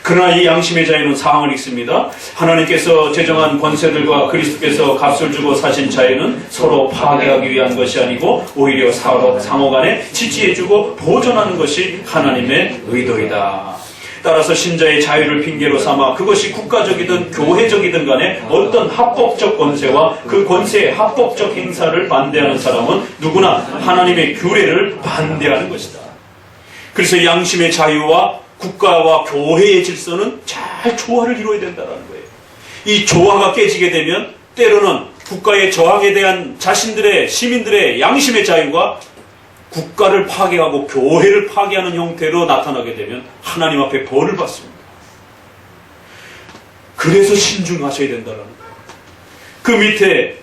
그러나 이 양심의 자유는 사항을 읽습니다. 하나님께서 제정한 권세들과 그리스도께서 값을 주고 사신 자유는 서로 파괴하기 위한 것이 아니고 오히려 상호간에 지지해주고 보존하는 것이 하나님의 의도이다. 따라서 신자의 자유를 핑계로 삼아 그것이 국가적이든 교회적이든 간에 어떤 합법적 권세와 그 권세의 합법적 행사를 반대하는 사람은 누구나 하나님의 규례를 반대하는 것이다. 그래서 양심의 자유와 국가와 교회의 질서는 잘 조화를 이루어야 된다는 거예요. 이 조화가 깨지게 되면 때로는 국가의 저항에 대한 자신들의 시민들의 양심의 자유가 국가를 파괴하고 교회를 파괴하는 형태로 나타나게 되면 하나님 앞에 벌을 받습니다. 그래서 신중하셔야 된다는 거예요. 그 밑에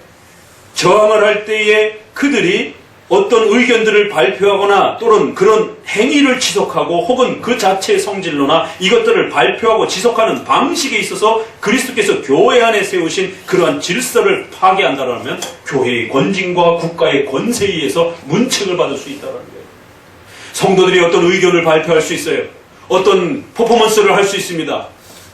저항을 할 때에 그들이 어떤 의견들을 발표하거나 또는 그런 행위를 지속하고 혹은 그 자체의 성질로나 이것들을 발표하고 지속하는 방식에 있어서 그리스도께서 교회 안에 세우신 그러한 질서를 파괴한다면 교회의 권징과 국가의 권세에 의해서 문책을 받을 수 있다는 거예요. 성도들이 어떤 의견을 발표할 수 있어요. 어떤 퍼포먼스를 할 수 있습니다.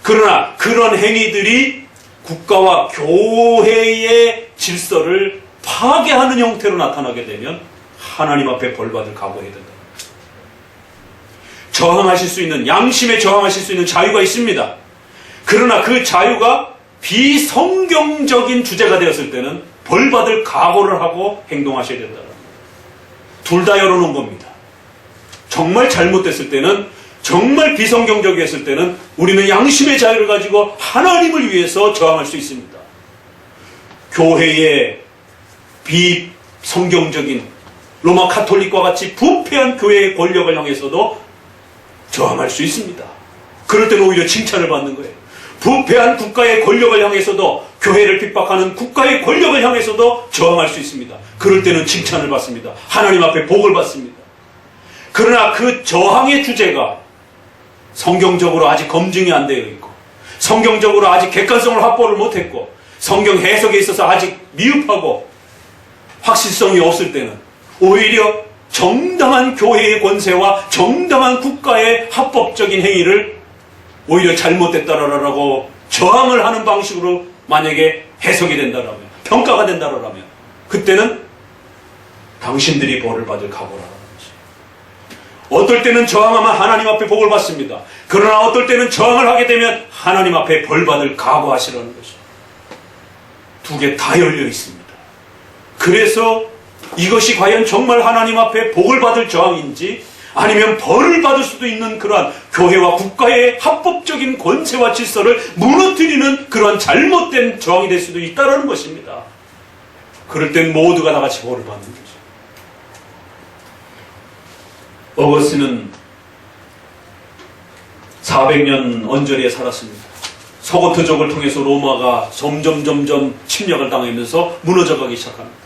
그러나 그런 행위들이 국가와 교회의 질서를 파괴하는 형태로 나타나게 되면 하나님 앞에 벌받을 각오해야 된다. 저항하실 수 있는, 양심에 저항하실 수 있는 자유가 있습니다. 그러나 그 자유가 비성경적인 주제가 되었을 때는 벌받을 각오를 하고 행동하셔야 된다. 둘 다 열어놓은 겁니다. 정말 잘못됐을 때는, 정말 비성경적이었을 때는 우리는 양심의 자유를 가지고 하나님을 위해서 저항할 수 있습니다. 교회의 비성경적인 로마 카톨릭과 같이 부패한 교회의 권력을 향해서도 저항할 수 있습니다. 그럴 때는 오히려 칭찬을 받는 거예요. 부패한 국가의 권력을 향해서도, 교회를 핍박하는 국가의 권력을 향해서도 저항할 수 있습니다. 그럴 때는 칭찬을 받습니다. 하나님 앞에 복을 받습니다. 그러나 그 저항의 주제가 성경적으로 아직 검증이 안 되어 있고, 성경적으로 아직 객관성을 확보를 못했고, 성경 해석에 있어서 아직 미흡하고 확실성이 없을 때는 오히려 정당한 교회의 권세와 정당한 국가의 합법적인 행위를 오히려 잘못됐다라고 저항을 하는 방식으로 만약에 해석이 된다라면, 평가가 된다라면 그때는 당신들이 벌을 받을 각오라는 거지. 어떨 때는 저항하면 하나님 앞에 복을 받습니다. 그러나 어떨 때는 저항을 하게 되면 하나님 앞에 벌 받을 각오하시라는 거죠. 두 개 다 열려 있습니다. 그래서 이것이 과연 정말 하나님 앞에 복을 받을 저항인지 아니면 벌을 받을 수도 있는 그러한 교회와 국가의 합법적인 권세와 질서를 무너뜨리는 그러한 잘못된 저항이 될 수도 있다는 것입니다. 그럴 땐 모두가 다 같이 벌을 받는 거죠. 어거스틴은 400년 언저리에 살았습니다. 서고트족을 통해서 로마가 점점 침략을 당하면서 무너져가기 시작합니다.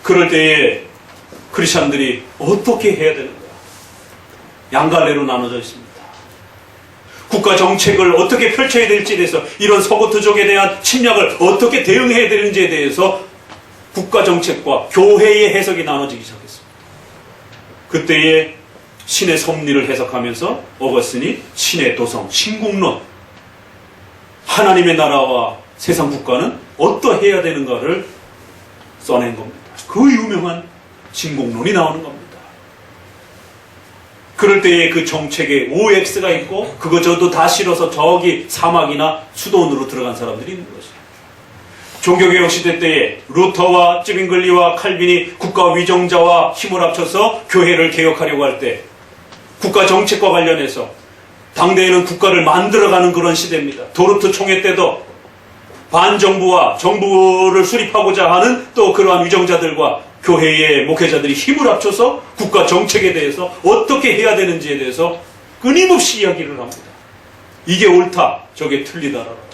그럴 때에 크리스천들이 어떻게 해야 되는 거야? 양갈래로 나눠져 있습니다. 국가 정책을 어떻게 펼쳐야 될지에 대해서, 이런 서고트족에 대한 침략을 어떻게 대응해야 되는지에 대해서 국가 정책과 교회의 해석이 나눠지기 시작했습니다. 그때에 신의 섭리를 해석하면서 어거스틴이 신의 도성, 신국론, 하나님의 나라와 세상 국가는 어떠해야 되는가를 써낸 겁니다. 그 유명한 신국론이 나오는 겁니다. 그럴 때에 그 정책에 OX가 있고 그거 저도 다 실어서 저기 사막이나 수도원으로 들어간 사람들이 있는 것이에요. 종교개혁 시대 때에 루터와 찌빙글리와 칼빈이 국가 위정자와 힘을 합쳐서 교회를 개혁하려고 할 때 국가 정책과 관련해서 당대에는 국가를 만들어가는 그런 시대입니다. 도르트 총회 때도 반정부와 정부를 수립하고자 하는 또 그러한 위정자들과 교회의 목회자들이 힘을 합쳐서 국가 정책에 대해서 어떻게 해야 되는지에 대해서 끊임없이 이야기를 합니다. 이게 옳다, 저게 틀리다라고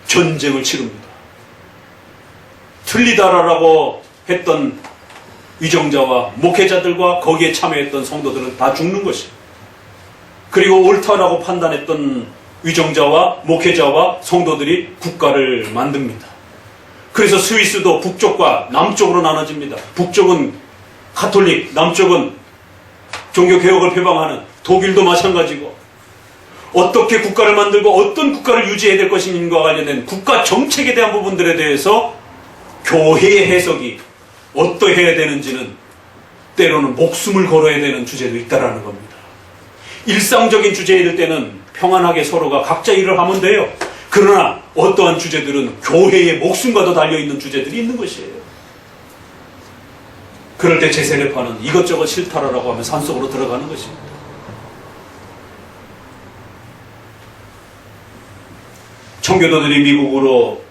전쟁을 치릅니다. 틀리다라고 했던 위정자와 목회자들과 거기에 참여했던 성도들은 다 죽는 것입니다. 그리고 옳다라고 판단했던 위정자와 목회자와 성도들이 국가를 만듭니다. 그래서 스위스도 북쪽과 남쪽으로 나눠집니다. 북쪽은 가톨릭, 남쪽은 종교개혁을 표방하는 독일도 마찬가지고 어떻게 국가를 만들고 어떤 국가를 유지해야 될 것인가 관련된 국가 정책에 대한 부분들에 대해서 교회의 해석이 어떠해야 되는지는 때로는 목숨을 걸어야 되는 주제도 있다라는 겁니다. 일상적인 주제일 때는 평안하게 서로가 각자 일을 하면 돼요. 그러나 어떠한 주제들은 교회의 목숨과도 달려있는 주제들이 있는 것이에요. 그럴 때 제세례파는 이것저것 싫다라고 하면 산속으로 들어가는 것입니다. 청교도들이 미국으로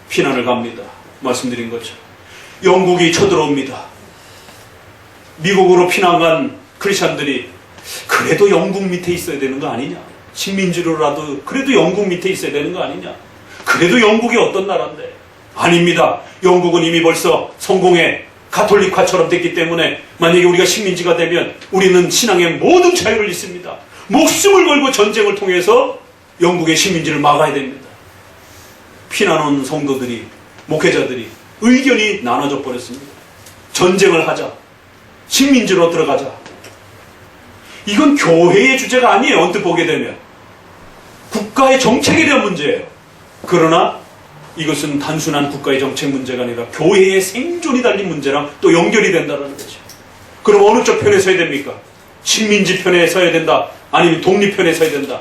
피난을 갑니다. 말씀드린 것처럼 영국이 쳐들어옵니다. 미국으로 피난 간 크리스찬들이 그래도 영국 밑에 있어야 되는 거 아니냐, 식민지로라도 그래도 영국 밑에 있어야 되는 거 아니냐, 그래도 영국이 어떤 나라인데. 아닙니다. 영국은 이미 벌써 성공의 가톨릭화처럼 됐기 때문에 만약에 우리가 식민지가 되면 우리는 신앙의 모든 자유를 잃습니다. 목숨을 걸고 전쟁을 통해서 영국의 식민지를 막아야 됩니다. 피난 온 성도들이, 목회자들이 의견이 나눠져 버렸습니다. 전쟁을 하자, 식민지로 들어가자. 이건 교회의 주제가 아니에요. 언뜻 보게 되면 국가의 정책에 대한 문제예요. 그러나 이것은 단순한 국가의 정책 문제가 아니라 교회의 생존이 달린 문제랑 또 연결이 된다는 거죠. 그럼 어느 쪽 편에 서야 됩니까? 식민지 편에 서야 된다, 아니면 독립 편에 서야 된다?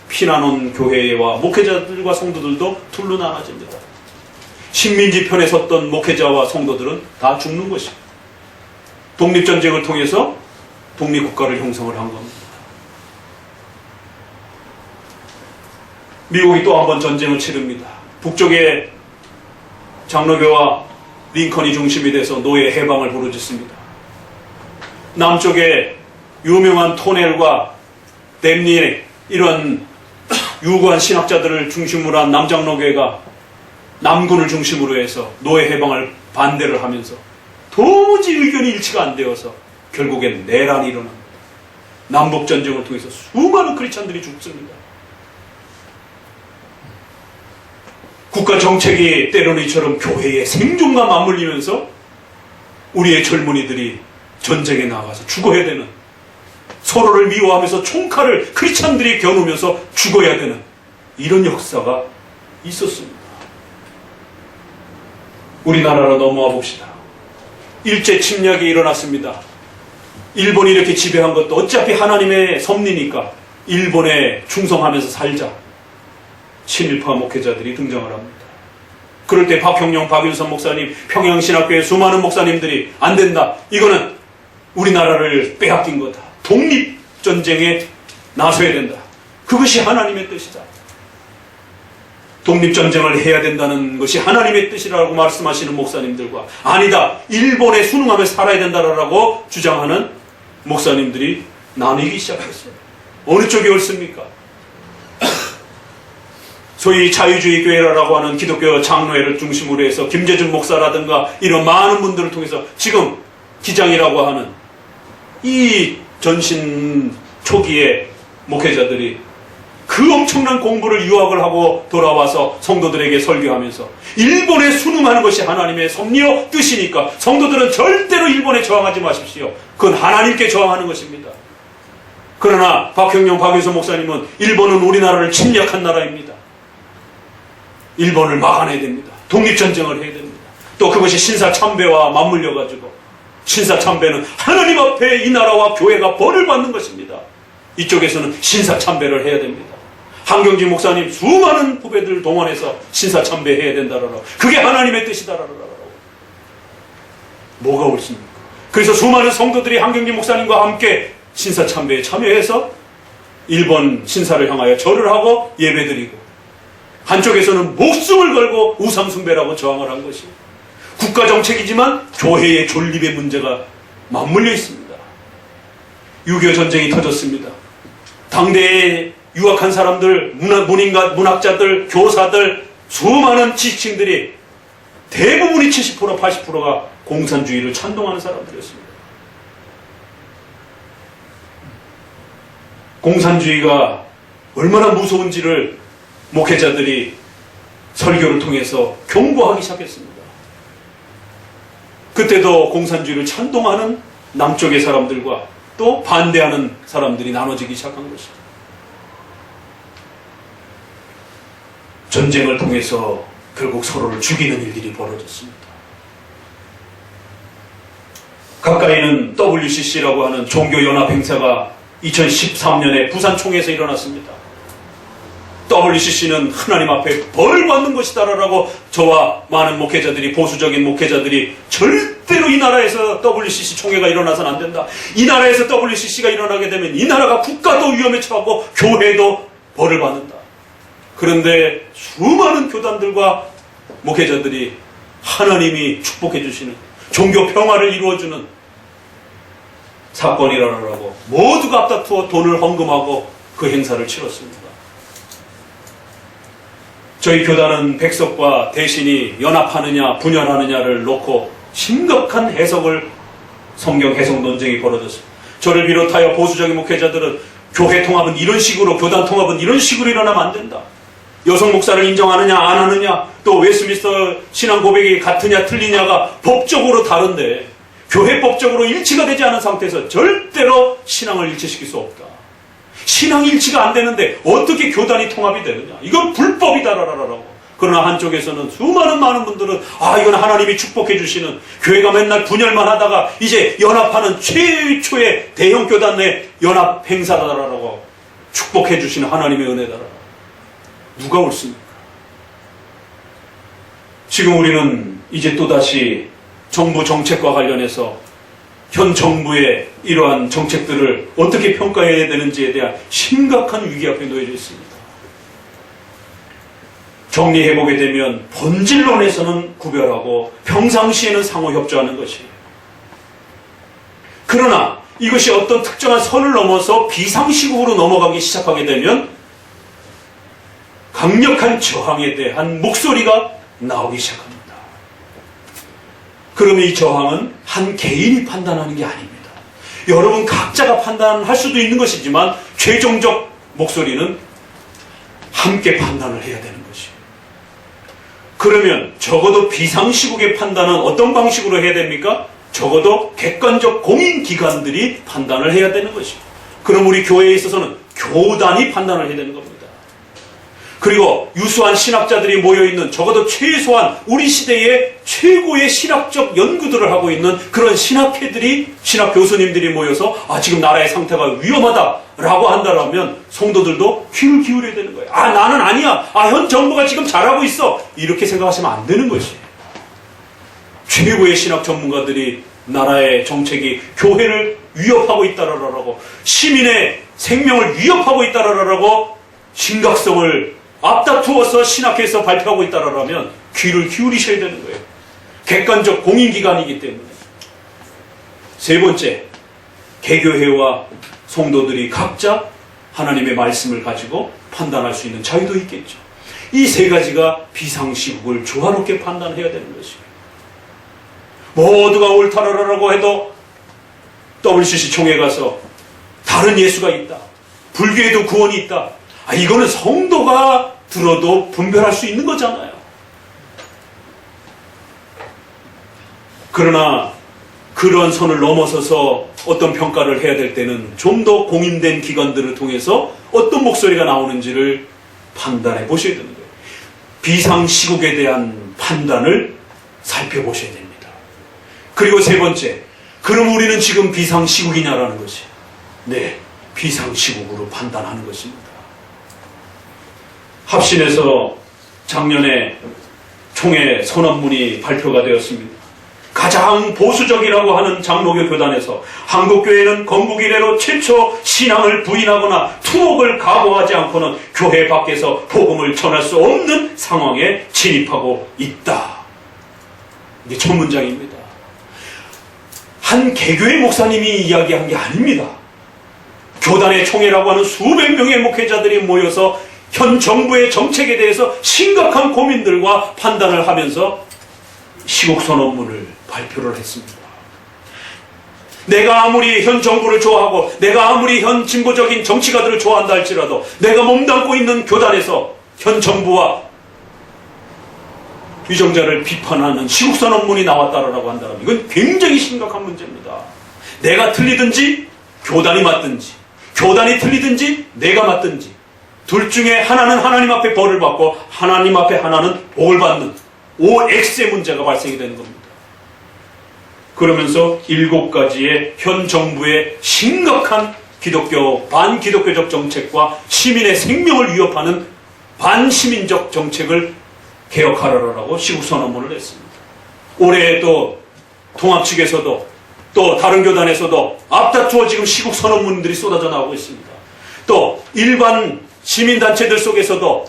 피난 온 교회와 목회자들과 성도들도 둘로 나눠집니다. 식민지 편에 섰던 목회자와 성도들은 다 죽는 것입니다. 독립전쟁을 통해서 독립국가를 형성을 한 겁니다. 미국이 또 한 번 전쟁을 치릅니다. 북쪽에 장로교와 링컨이 중심이 돼서 노예 해방을 부르짖습니다. 남쪽에 유명한 토넬과 댐니 이런 유구한 신학자들을 중심으로 한 남장로교회가 남군을 중심으로 해서 노예 해방을 반대를 하면서 도무지 의견이 일치가 안 되어서 결국엔 내란이 일어납니다. 남북전쟁을 통해서 수많은 크리스찬들이 죽습니다. 국가 정책이 때로는 이처럼 교회의 생존과 맞물리면서 우리의 젊은이들이 전쟁에 나가서 죽어야 되는, 서로를 미워하면서 총칼을 크리스찬들이 겨누면서 죽어야 되는 이런 역사가 있었습니다. 우리나라로 넘어와 봅시다. 일제 침략이 일어났습니다. 일본이 이렇게 지배한 것도 어차피 하나님의 섭리니까 일본에 충성하면서 살자. 친일파 목회자들이 등장을 합니다. 그럴 때 박형룡, 박윤선 목사님, 평양신학교의 수많은 목사님들이 안 된다, 이거는 우리나라를 빼앗긴 거다, 독립전쟁에 나서야 된다, 그것이 하나님의 뜻이다, 독립전쟁을 해야 된다는 것이 하나님의 뜻이라고 말씀하시는 목사님들과 아니다, 일본에 순응하며 살아야 된다라고 주장하는 목사님들이 나뉘기 시작했어요. 어느 쪽이 옳습니까? 소위 자유주의 교회라고 하는 기독교 장로회를 중심으로 해서 김재준 목사라든가 이런 많은 분들을 통해서 지금 기장이라고 하는 이 전신 초기의 목회자들이 그 엄청난 공부를 유학을 하고 돌아와서 성도들에게 설교하면서 일본에 순응하는 것이 하나님의 섭리요 뜻이니까 성도들은 절대로 일본에 저항하지 마십시오. 그건 하나님께 저항하는 것입니다. 그러나 박형룡, 박윤선 목사님은 일본은 우리나라를 침략한 나라입니다. 일본을 막아내야 됩니다. 독립전쟁을 해야 됩니다. 또 그것이 신사참배와 맞물려가지고, 신사참배는 하나님 앞에 이 나라와 교회가 벌을 받는 것입니다. 이쪽에서는 신사참배를 해야 됩니다. 한경진 목사님 수많은 후배들 동원해서 신사참배해야 된다라고. 그게 하나님의 뜻이다라고. 뭐가 옳습니까? 그래서 수많은 성도들이 한경진 목사님과 함께 신사참배에 참여해서 일본 신사를 향하여 절을 하고 예배드리고, 한쪽에서는 목숨을 걸고 우상숭배라고 저항을 한 것이 국가정책이지만 교회의 존립의 문제가 맞물려 있습니다. 6.25 전쟁이 터졌습니다. 당대에 유학한 사람들, 문학자들, 교사들, 수많은 지식층들이 대부분이 70%, 80%가 공산주의를 찬동하는 사람들이었습니다. 공산주의가 얼마나 무서운지를 목회자들이 설교를 통해서 경고하기 시작했습니다. 그때도 공산주의를 찬동하는 남쪽의 사람들과 또 반대하는 사람들이 나눠지기 시작한 것이죠. 전쟁을 통해서 결국 서로를 죽이는 일들이 벌어졌습니다. 가까이는 WCC라고 하는 종교연합 행사가 2013년에 부산총회에서 일어났습니다. WCC는 하나님 앞에 벌 받는 것이다라고 저와 많은 목회자들이, 보수적인 목회자들이 절대로 이 나라에서 WCC 총회가 일어나서는 안 된다. 이 나라에서 WCC가 일어나게 되면 이 나라가 국가도 위험에 처하고 교회도 벌을 받는다. 그런데 수많은 교단들과 목회자들이 하나님이 축복해 주시는 종교 평화를 이루어주는 사건이 일어나라고 모두가 앞다투어 돈을 헌금하고 그 행사를 치렀습니다. 저희 교단은 백석과 대신이 연합하느냐 분열하느냐를 놓고 심각한 성경 해석 논쟁이 벌어졌습니다. 저를 비롯하여 보수적인 목회자들은 교회 통합은 이런 식으로, 교단 통합은 이런 식으로 일어나면 안 된다. 여성 목사를 인정하느냐 안 하느냐, 또 웨스트민스터 신앙 고백이 같으냐 틀리냐가 법적으로 다른데 교회법적으로 일치가 되지 않은 상태에서 절대로 신앙을 일치시킬 수 없다. 신앙 일치가 안 되는데 어떻게 교단이 통합이 되느냐. 이건 불법이다라고. 그러나 한쪽에서는 많은 분들은 이건 하나님이 축복해 주시는, 교회가 맨날 분열만 하다가 이제 연합하는 최초의 대형 교단 내 연합 행사다라고 축복해 주시는 하나님의 은혜다라고. 누가 옳습니까? 지금 우리는 이제 또다시 정부 정책과 관련해서 현 정부의 이러한 정책들을 어떻게 평가해야 되는지에 대한 심각한 위기 앞에 놓여져 있습니다. 정리해보게 되면 본질론에서는 구별하고 평상시에는 상호 협조하는 것이에요. 그러나 이것이 어떤 특정한 선을 넘어서 비상시국으로 넘어가기 시작하게 되면 강력한 저항에 대한 목소리가 나오기 시작합니다. 그러면 이 저항은 한 개인이 판단하는 게 아닙니다. 여러분 각자가 판단할 수도 있는 것이지만 최종적 목소리는 함께 판단을 해야 되는 것이에요. 그러면 적어도 비상시국의 판단은 어떤 방식으로 해야 됩니까? 적어도 객관적 공인기관들이 판단을 해야 되는 것이에요. 그럼 우리 교회에 있어서는 교단이 판단을 해야 되는 겁니다. 그리고 유수한 신학자들이 모여있는, 적어도 최소한 우리 시대의 최고의 신학적 연구들을 하고 있는 그런 신학회들이, 신학 교수님들이 모여서 지금 나라의 상태가 위험하다라고 한다면 성도들도 귀를 기울여야 되는 거예요. 나는 아니야. 현 정부가 지금 잘하고 있어. 이렇게 생각하시면 안 되는 것이에요. 최고의 신학 전문가들이 나라의 정책이 교회를 위협하고 있다라고, 시민의 생명을 위협하고 있다라고 심각성을 앞다투어서 신학회에서 발표하고 있다라면 귀를 기울이셔야 되는 거예요. 객관적 공인기관이기 때문에. 세 번째, 개교회와 성도들이 각자 하나님의 말씀을 가지고 판단할 수 있는 자유도 있겠죠. 이 세 가지가 비상시국을 조화롭게 판단해야 되는 것이에요. 모두가 옳다라고 해도 WCC 총회 가서 다른 예수가 있다, 불교에도 구원이 있다, 이거는 성도가 들어도 분별할 수 있는 거잖아요. 그러나 그런 선을 넘어서서 어떤 평가를 해야 될 때는 좀 더 공인된 기관들을 통해서 어떤 목소리가 나오는지를 판단해 보셔야 되는 거예요. 비상시국에 대한 판단을 살펴보셔야 됩니다. 그리고 세 번째, 그럼 우리는 지금 비상시국이냐라는 것이, 네, 비상시국으로 판단하는 것입니다. 합신에서 작년에 총회 선언문이 발표가 되었습니다. 가장 보수적이라고 하는 장로교 교단에서 한국교회는 건국 이래로 최초 신앙을 부인하거나 투옥을 각오하지 않고는 교회 밖에서 복음을 전할 수 없는 상황에 진입하고 있다. 이게 첫 문장입니다. 한 개교의 목사님이 이야기한 게 아닙니다. 교단의 총회라고 하는 수백 명의 목회자들이 모여서 현 정부의 정책에 대해서 심각한 고민들과 판단을 하면서 시국선언문을 발표를 했습니다. 내가 아무리 현 정부를 좋아하고 내가 아무리 현 진보적인 정치가들을 좋아한다 할지라도 내가 몸담고 있는 교단에서 현 정부와 위정자를 비판하는 시국선언문이 나왔다라고 한다면 이건 굉장히 심각한 문제입니다. 내가 틀리든지 교단이 맞든지 교단이 틀리든지 내가 맞든지 둘 중에 하나는 하나님 앞에 벌을 받고 하나님 앞에 하나는 복을 받는 OX의 문제가 발생이 되는 겁니다. 그러면서 7가지의 현 정부의 심각한 기독교, 반기독교적 정책과 시민의 생명을 위협하는 반시민적 정책을 개혁하라라고 시국선언문을 냈습니다. 올해 또 통합 측에서도 또 다른 교단에서도 앞다투어 지금 시국선언문들이 쏟아져 나오고 있습니다. 또 일반 시민단체들 속에서도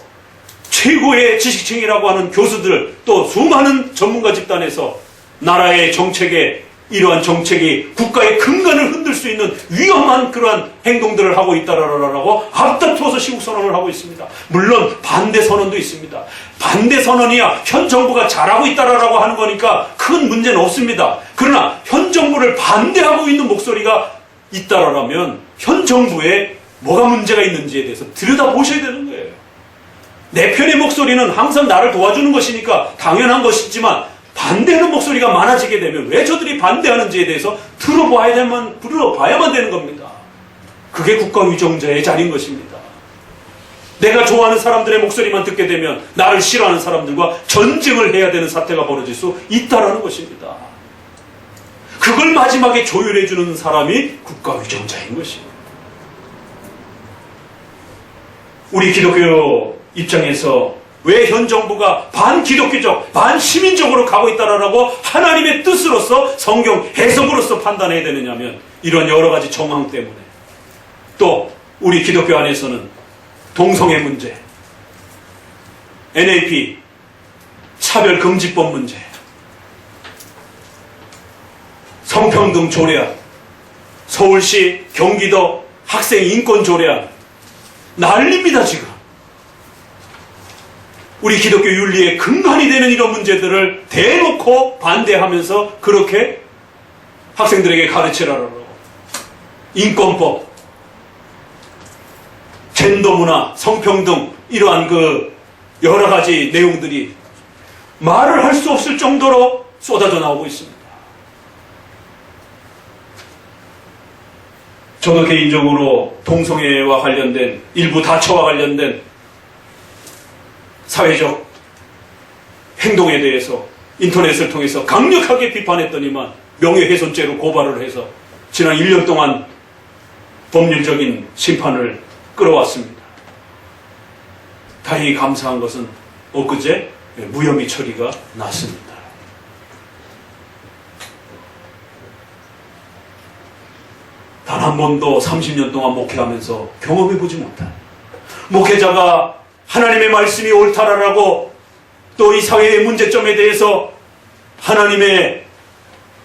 최고의 지식층이라고 하는 교수들 또 수많은 전문가 집단에서 나라의 정책에 이러한 정책이 국가의 근간을 흔들 수 있는 위험한 그러한 행동들을 하고 있다라고 앞다투어서 시국선언을 하고 있습니다. 물론 반대 선언도 있습니다. 반대 선언이야 현 정부가 잘하고 있다라고 하는 거니까 큰 문제는 없습니다. 그러나 현 정부를 반대하고 있는 목소리가 있다라면 현 정부에 뭐가 문제가 있는지에 대해서 들여다보셔야 되는 거예요. 내 편의 목소리는 항상 나를 도와주는 것이니까 당연한 것이지만 반대하는 목소리가 많아지게 되면 왜 저들이 반대하는지에 대해서 들어봐야만 되는 겁니다. 그게 국가위정자의 자리인 것입니다. 내가 좋아하는 사람들의 목소리만 듣게 되면 나를 싫어하는 사람들과 전쟁을 해야 되는 사태가 벌어질 수 있다는 것입니다. 그걸 마지막에 조율해주는 사람이 국가위정자인 것입니다. 우리 기독교 입장에서 왜 현 정부가 반기독교적, 반시민적으로 가고 있다라고 하나님의 뜻으로서 성경 해석으로서 판단해야 되느냐면 이런 여러 가지 정황 때문에 또 우리 기독교 안에서는 동성애 문제, NAP, 차별금지법 문제, 성평등 조례안, 서울시, 경기도 학생 인권 조례안 난립니다 지금. 우리 기독교 윤리의 근간이 되는 이런 문제들을 대놓고 반대하면서 그렇게 학생들에게 가르치라고 인권법, 젠더 문화, 성평등 이러한 그 여러 가지 내용들이 말을 할 수 없을 정도로 쏟아져 나오고 있습니다. 저도 개인적으로 동성애와 관련된 일부 다처와 관련된 사회적 행동에 대해서 인터넷을 통해서 강력하게 비판했더니만 명예훼손죄로 고발을 해서 지난 1년 동안 법률적인 심판을 끌어왔습니다. 다행히 감사한 것은 엊그제 무혐의 처리가 났습니다. 단 한 번도 30년 동안 목회하면서 경험해보지 못한 목회자가 하나님의 말씀이 옳다라고 또 이 사회의 문제점에 대해서 하나님의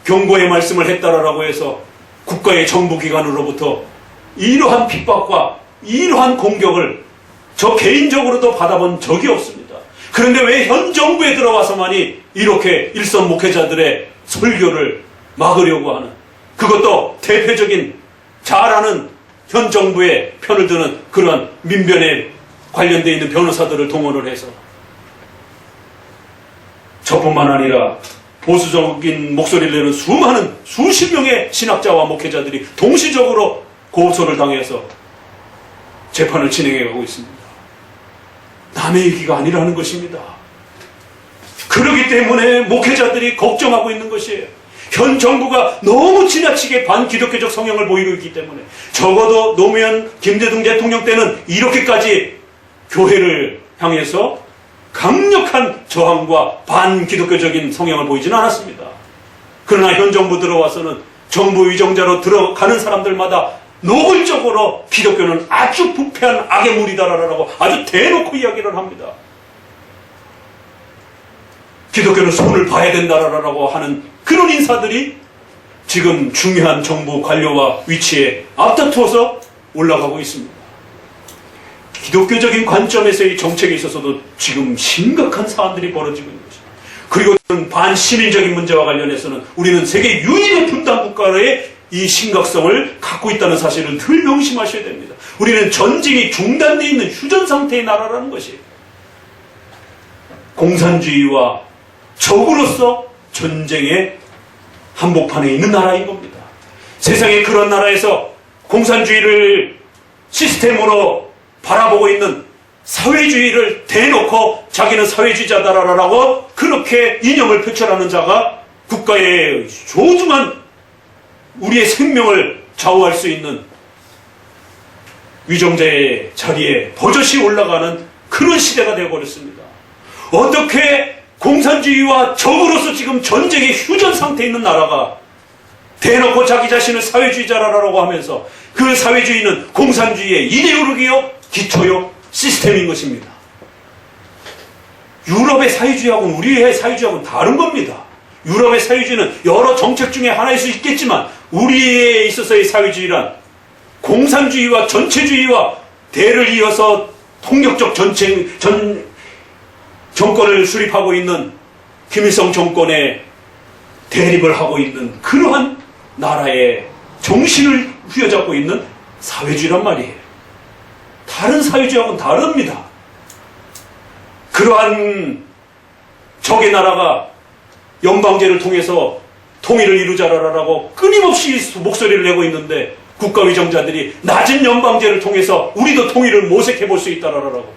경고의 말씀을 했다라고 해서 국가의 정부기관으로부터 이러한 핍박과 이러한 공격을 저 개인적으로도 받아본 적이 없습니다. 그런데 왜 현 정부에 들어와서만이 이렇게 일선 목회자들의 설교를 막으려고 하는, 그것도 대표적인 잘 아는 현 정부의 편을 드는 그러한 민변에 관련되어 있는 변호사들을 동원을 해서 저뿐만 아니라 보수적인 목소리를 내는 수많은 수십 명의 신학자와 목회자들이 동시적으로 고소를 당해서 재판을 진행해가고 있습니다. 남의 얘기가 아니라는 것입니다. 그렇기 때문에 목회자들이 걱정하고 있는 것이에요. 현 정부가 너무 지나치게 반기독교적 성향을 보이고 있기 때문에 적어도 노무현 김대중 대통령 때는 이렇게까지 교회를 향해서 강력한 저항과 반기독교적인 성향을 보이지는 않았습니다. 그러나 현 정부 들어와서는 정부 위정자로 들어가는 사람들마다 노골적으로 기독교는 아주 부패한 악의 무리다라고 아주 대놓고 이야기를 합니다. 기독교는 손을 봐야 된다라고 하는 그런 인사들이 지금 중요한 정부 관료와 위치에 앞다투어서 올라가고 있습니다. 기독교적인 관점에서의 정책에 있어서도 지금 심각한 사안들이 벌어지고 있는 것입니다. 그리고 반시민적인 문제와 관련해서는 우리는 세계 유일의 분단 국가의 이 심각성을 갖고 있다는 사실을 늘 명심하셔야 됩니다. 우리는 전쟁이 중단되어 있는 휴전 상태의 나라라는 것이에요. 공산주의와 적으로서 전쟁의 한복판에 있는 나라인 겁니다. 세상에 그런 나라에서 공산주의를 시스템으로 바라보고 있는 사회주의를 대놓고 자기는 사회주의자다라고 그렇게 이념을 표출하는 자가 국가의 소중한 우리의 생명을 좌우할 수 있는 위정자의 자리에 버젓이 올라가는 그런 시대가 되어버렸습니다. 어떻게 공산주의와 적으로서 지금 전쟁의 휴전 상태에 있는 나라가 대놓고 자기 자신을 사회주의자라고 하면서 그 사회주의는 공산주의의 이데올로기요, 기초요, 시스템인 것입니다. 유럽의 사회주의하고는 우리의 사회주의하고는 다른 겁니다. 유럽의 사회주의는 여러 정책 중에 하나일 수 있겠지만 우리에 있어서의 사회주의란 공산주의와 전체주의와 대를 이어서 폭력적 정권을 수립하고 있는 김일성 정권의 대립을 하고 있는 그러한 나라의 정신을 휘어잡고 있는 사회주의란 말이에요. 다른 사회주의하고는 다릅니다. 그러한 적의 나라가 연방제를 통해서 통일을 이루자라고 끊임없이 목소리를 내고 있는데 국가위정자들이 낮은 연방제를 통해서 우리도 통일을 모색해 볼 수 있다라고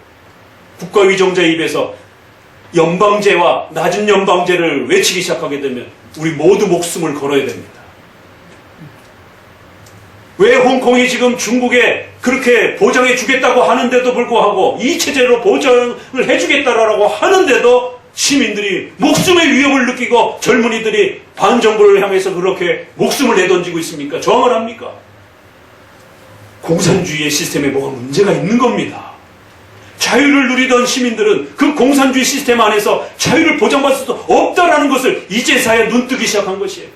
국가위정자의 입에서 연방제와 낮은 연방제를 외치기 시작하게 되면 우리 모두 목숨을 걸어야 됩니다. 왜 홍콩이 지금 중국에 그렇게 보장해 주겠다고 하는데도 불구하고 이 체제로 보장을 해주겠다라고 하는데도 시민들이 목숨의 위협을 느끼고 젊은이들이 반정부를 향해서 그렇게 목숨을 내던지고 있습니까? 저항을 합니까? 공산주의의 시스템에 뭐가 문제가 있는 겁니다. 자유를 누리던 시민들은 그 공산주의 시스템 안에서 자유를 보장받을 수 없다라는 것을 이제서야 눈뜨기 시작한 것이에요.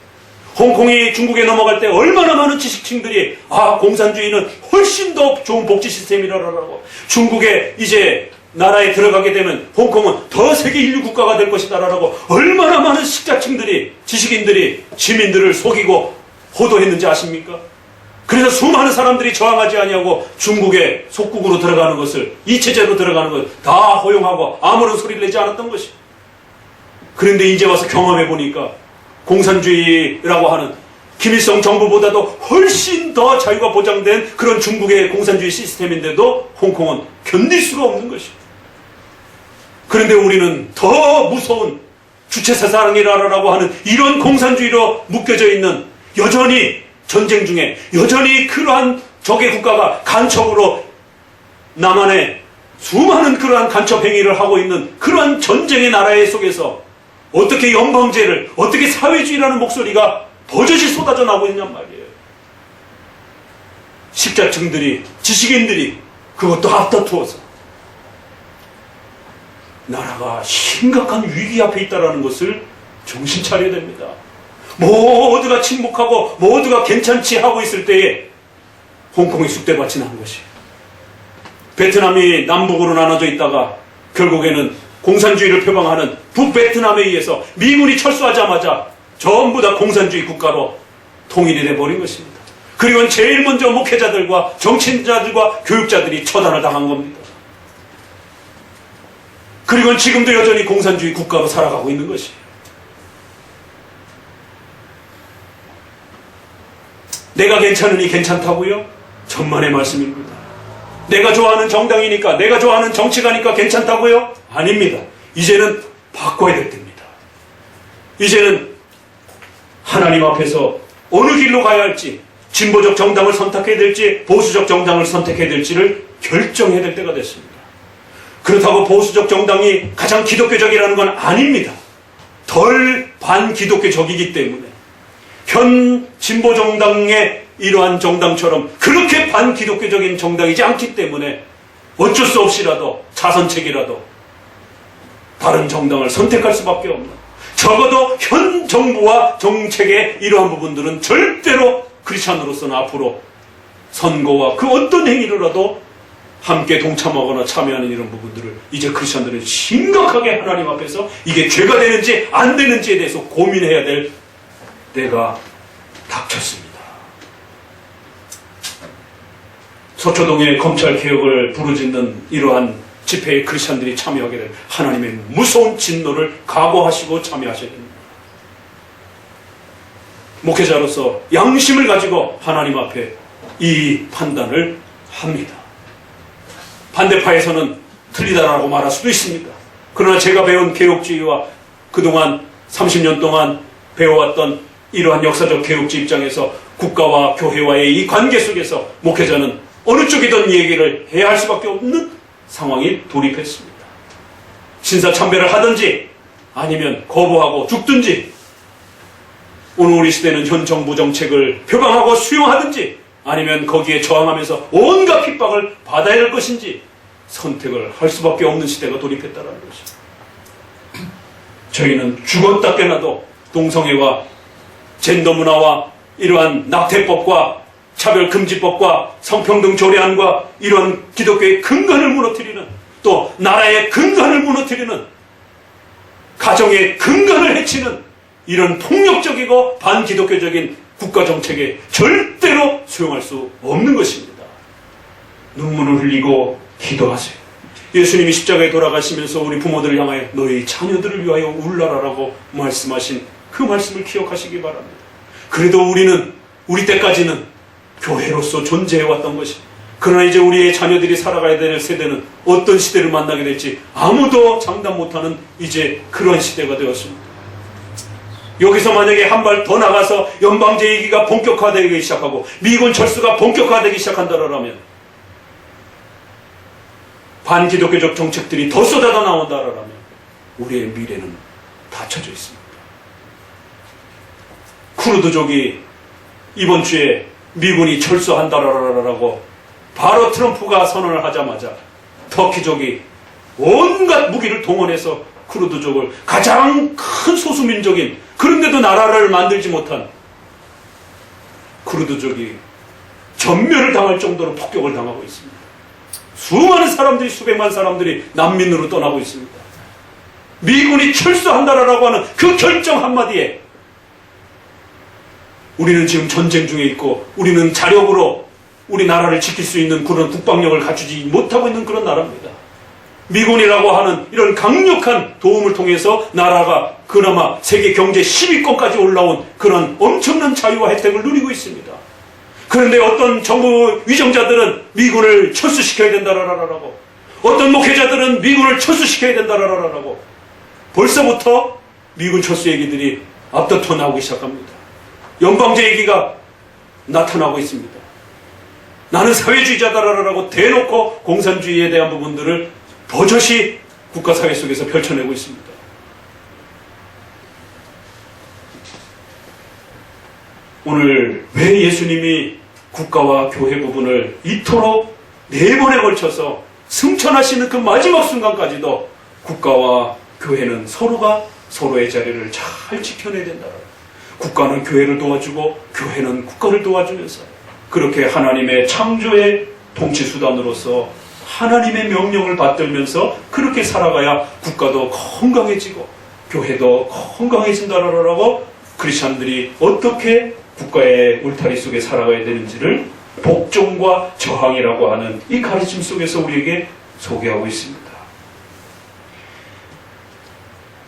홍콩이 중국에 넘어갈 때 얼마나 많은 지식층들이 공산주의는 훨씬 더 좋은 복지 시스템이라고 중국에 이제 나라에 들어가게 되면 홍콩은 더 세계 인류 국가가 될 것이다라고 얼마나 많은 식자층들이 지식인들이 시민들을 속이고 호도했는지 아십니까? 그래서 수많은 사람들이 저항하지 아니하고 중국의 속국으로 들어가는 것을 이 체제로 들어가는 것을 다 허용하고 아무런 소리를 내지 않았던 것이. 그런데 이제 와서 경험해 보니까 공산주의라고 하는 김일성 정부보다도 훨씬 더 자유가 보장된 그런 중국의 공산주의 시스템인데도 홍콩은 견딜 수가 없는 것입니다. 그런데 우리는 더 무서운 주체사상이라고 하는 이런 공산주의로 묶여져 있는 여전히 전쟁 중에 여전히 그러한 적의 국가가 간첩으로 남한에 수많은 그러한 간첩 행위를 하고 있는 그러한 전쟁의 나라의 속에서 어떻게 연방제를 어떻게 사회주의라는 목소리가 버젓이 쏟아져 나오고 있냔 말이에요. 식자층들이 지식인들이 그것도 앞다투어서 나라가 심각한 위기 앞에 있다는 것을 정신 차려야 됩니다. 모두가 침묵하고 모두가 괜찮지 하고 있을 때에 홍콩이 쑥대밭이 난 것이에요. 베트남이 남북으로 나눠져 있다가 결국에는 공산주의를 표방하는 북베트남에 의해서 미군이 철수하자마자 전부 다 공산주의 국가로 통일이 돼버린 것입니다. 그리고 제일 먼저 목회자들과 정치인자들과 교육자들이 처단을 당한 겁니다. 그리고 지금도 여전히 공산주의 국가로 살아가고 있는 것이에요. 내가 괜찮으니 괜찮다고요? 천만의 말씀입니다. 내가 좋아하는 정당이니까 내가 좋아하는 정치가니까 괜찮다고요? 아닙니다. 이제는 바꿔야 될 때입니다. 이제는 하나님 앞에서 어느 길로 가야 할지 진보적 정당을 선택해야 될지 보수적 정당을 선택해야 될지를 결정해야 될 때가 됐습니다. 그렇다고 보수적 정당이 가장 기독교적이라는 건 아닙니다. 덜 반기독교적이기 때문에 현 진보 정당의 이러한 정당처럼 그렇게 반기독교적인 정당이지 않기 때문에 어쩔 수 없이라도 자선책이라도 다른 정당을 선택할 수밖에 없는, 적어도 현 정부와 정책의 이러한 부분들은 절대로 크리스찬으로서는 앞으로 선거와 그 어떤 행위로라도 함께 동참하거나 참여하는 이런 부분들을 이제 크리스찬들은 심각하게 하나님 앞에서 이게 죄가 되는지 안 되는지에 대해서 고민해야 될 때가 닥쳤습니다. 서초동의 검찰개혁을 부르짖는 이러한 집회에 크리스찬들이 참여하게 될 하나님의 무서운 진노를 각오하시고 참여하셔야 됩니다. 목회자로서 양심을 가지고 하나님 앞에 이 판단을 합니다. 반대파에서는 틀리다라고 말할 수도 있습니다. 그러나 제가 배운 개혁주의와 그동안 30년 동안 배워왔던 이러한 역사적 개혁주의 입장에서 국가와 교회와의 이 관계 속에서 목회자는 어느 쪽이든 얘기를 해야 할 수밖에 없는 상황이 돌입했습니다. 신사참배를 하든지 아니면 거부하고 죽든지, 오늘 우리 시대는 현 정부 정책을 표방하고 수용하든지 아니면 거기에 저항하면서 온갖 핍박을 받아야 할 것인지 선택을 할 수밖에 없는 시대가 돌입했다는 것입니다. 저희는 죽었다 깨나도 동성애와 젠더 문화와 이러한 낙태법과 차별금지법과 성평등 조례안과 이러한 기독교의 근간을 무너뜨리는, 또 나라의 근간을 무너뜨리는, 가정의 근간을 해치는 이런 폭력적이고 반기독교적인 국가정책에 절대로 수용할 수 없는 것입니다. 눈물을 흘리고 기도하세요. 예수님이 십자가에 돌아가시면서 우리 부모들을 향하여 너희 자녀들을 위하여 울라라라고 말씀하신 그 말씀을 기억하시기 바랍니다. 그래도 우리 때까지는 교회로서 존재해왔던 것입니다. 그러나 이제 우리의 자녀들이 살아가야 될 세대는 어떤 시대를 만나게 될지 아무도 장담 못하는 이제 그런 시대가 되었습니다. 여기서 만약에 한 발 더 나가서 연방제의기가 본격화되기 시작하고 미군 철수가 본격화되기 시작한다라면 반기독교적 정책들이 더 쏟아져 나온다라면 우리의 미래는 닫혀져 있습니다. 쿠르드족이 이번 주에 미군이 철수한다라고 바로 트럼프가 선언을 하자마자 터키족이 온갖 무기를 동원해서 쿠르드족을, 가장 큰 소수민족인, 그런데도 나라를 만들지 못한 쿠르드족이 전멸을 당할 정도로 폭격을 당하고 있습니다. 수많은 사람들이, 수백만 사람들이 난민으로 떠나고 있습니다. 미군이 철수한다라고 하는 그 결정 한마디에 우리는 지금 전쟁 중에 있고 우리는 자력으로 우리 나라를 지킬 수 있는 그런 국방력을 갖추지 못하고 있는 그런 나라입니다. 미군이라고 하는 이런 강력한 도움을 통해서 나라가 그나마 세계 경제 10위권까지 올라온 그런 엄청난 자유와 혜택을 누리고 있습니다. 그런데 어떤 정부 위정자들은 미군을 철수시켜야 된다라고, 어떤 목회자들은 미군을 철수시켜야 된다라고 벌써부터 미군 철수 얘기들이 앞다퉈 나오기 시작합니다. 연방제 얘기가 나타나고 있습니다. 나는 사회주의자다라고 대놓고 공산주의에 대한 부분들을 버젓이 국가사회 속에서 펼쳐내고 있습니다. 오늘 왜 예수님이 국가와 교회 부분을 이토록 4번에 걸쳐서 승천하시는 그 마지막 순간까지도 국가와 교회는 서로가 서로의 자리를 잘 지켜내야 된다. 국가는 교회를 도와주고 교회는 국가를 도와주면서 그렇게 하나님의 창조의 통치수단으로서 하나님의 명령을 받들면서 그렇게 살아가야 국가도 건강해지고 교회도 건강해진다라고 크리스찬들이 어떻게 국가의 울타리 속에 살아가야 되는지를 복종과 저항이라고 하는 이 가르침 속에서 우리에게 소개하고 있습니다.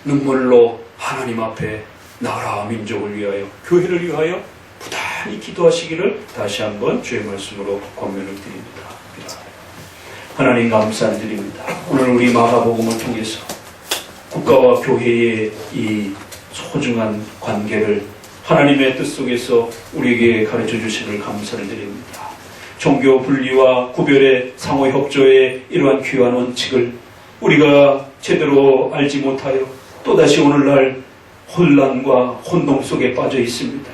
눈물로 하나님 앞에 나라 민족을 위하여, 교회를 위하여 부단히 기도하시기를 다시 한번 주의 말씀으로 권면을 드립니다. 하나님 감사드립니다. 오늘 우리 마가복음을 통해서 국가와 교회의 이 소중한 관계를 하나님의 뜻 속에서 우리에게 가르쳐 주심을 감사를 드립니다. 종교 분리와 구별의 상호 협조의 이러한 귀한 원칙을 우리가 제대로 알지 못하여 또다시 오늘날 혼란과 혼동 속에 빠져 있습니다.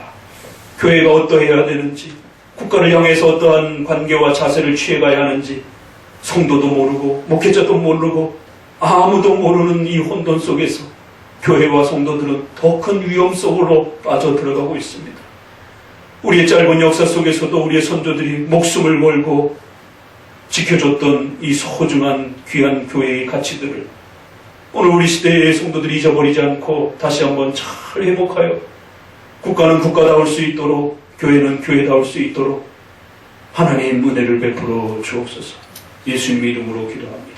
교회가 어떠해야 되는지, 국가를 향해서 어떠한 관계와 자세를 취해가야 하는지 성도도 모르고 목회자도 모르고 아무도 모르는 이 혼돈 속에서 교회와 성도들은 더 큰 위험 속으로 빠져들어가고 있습니다. 우리의 짧은 역사 속에서도 우리의 선조들이 목숨을 걸고 지켜줬던 이 소중한 귀한 교회의 가치들을 오늘 우리 시대의 성도들이 잊어버리지 않고 다시 한번 잘 회복하여 국가는 국가다울 수 있도록, 교회는 교회다울 수 있도록 하나님의 은혜를 베풀어 주옵소서. 예수님의 이름으로 기도합니다.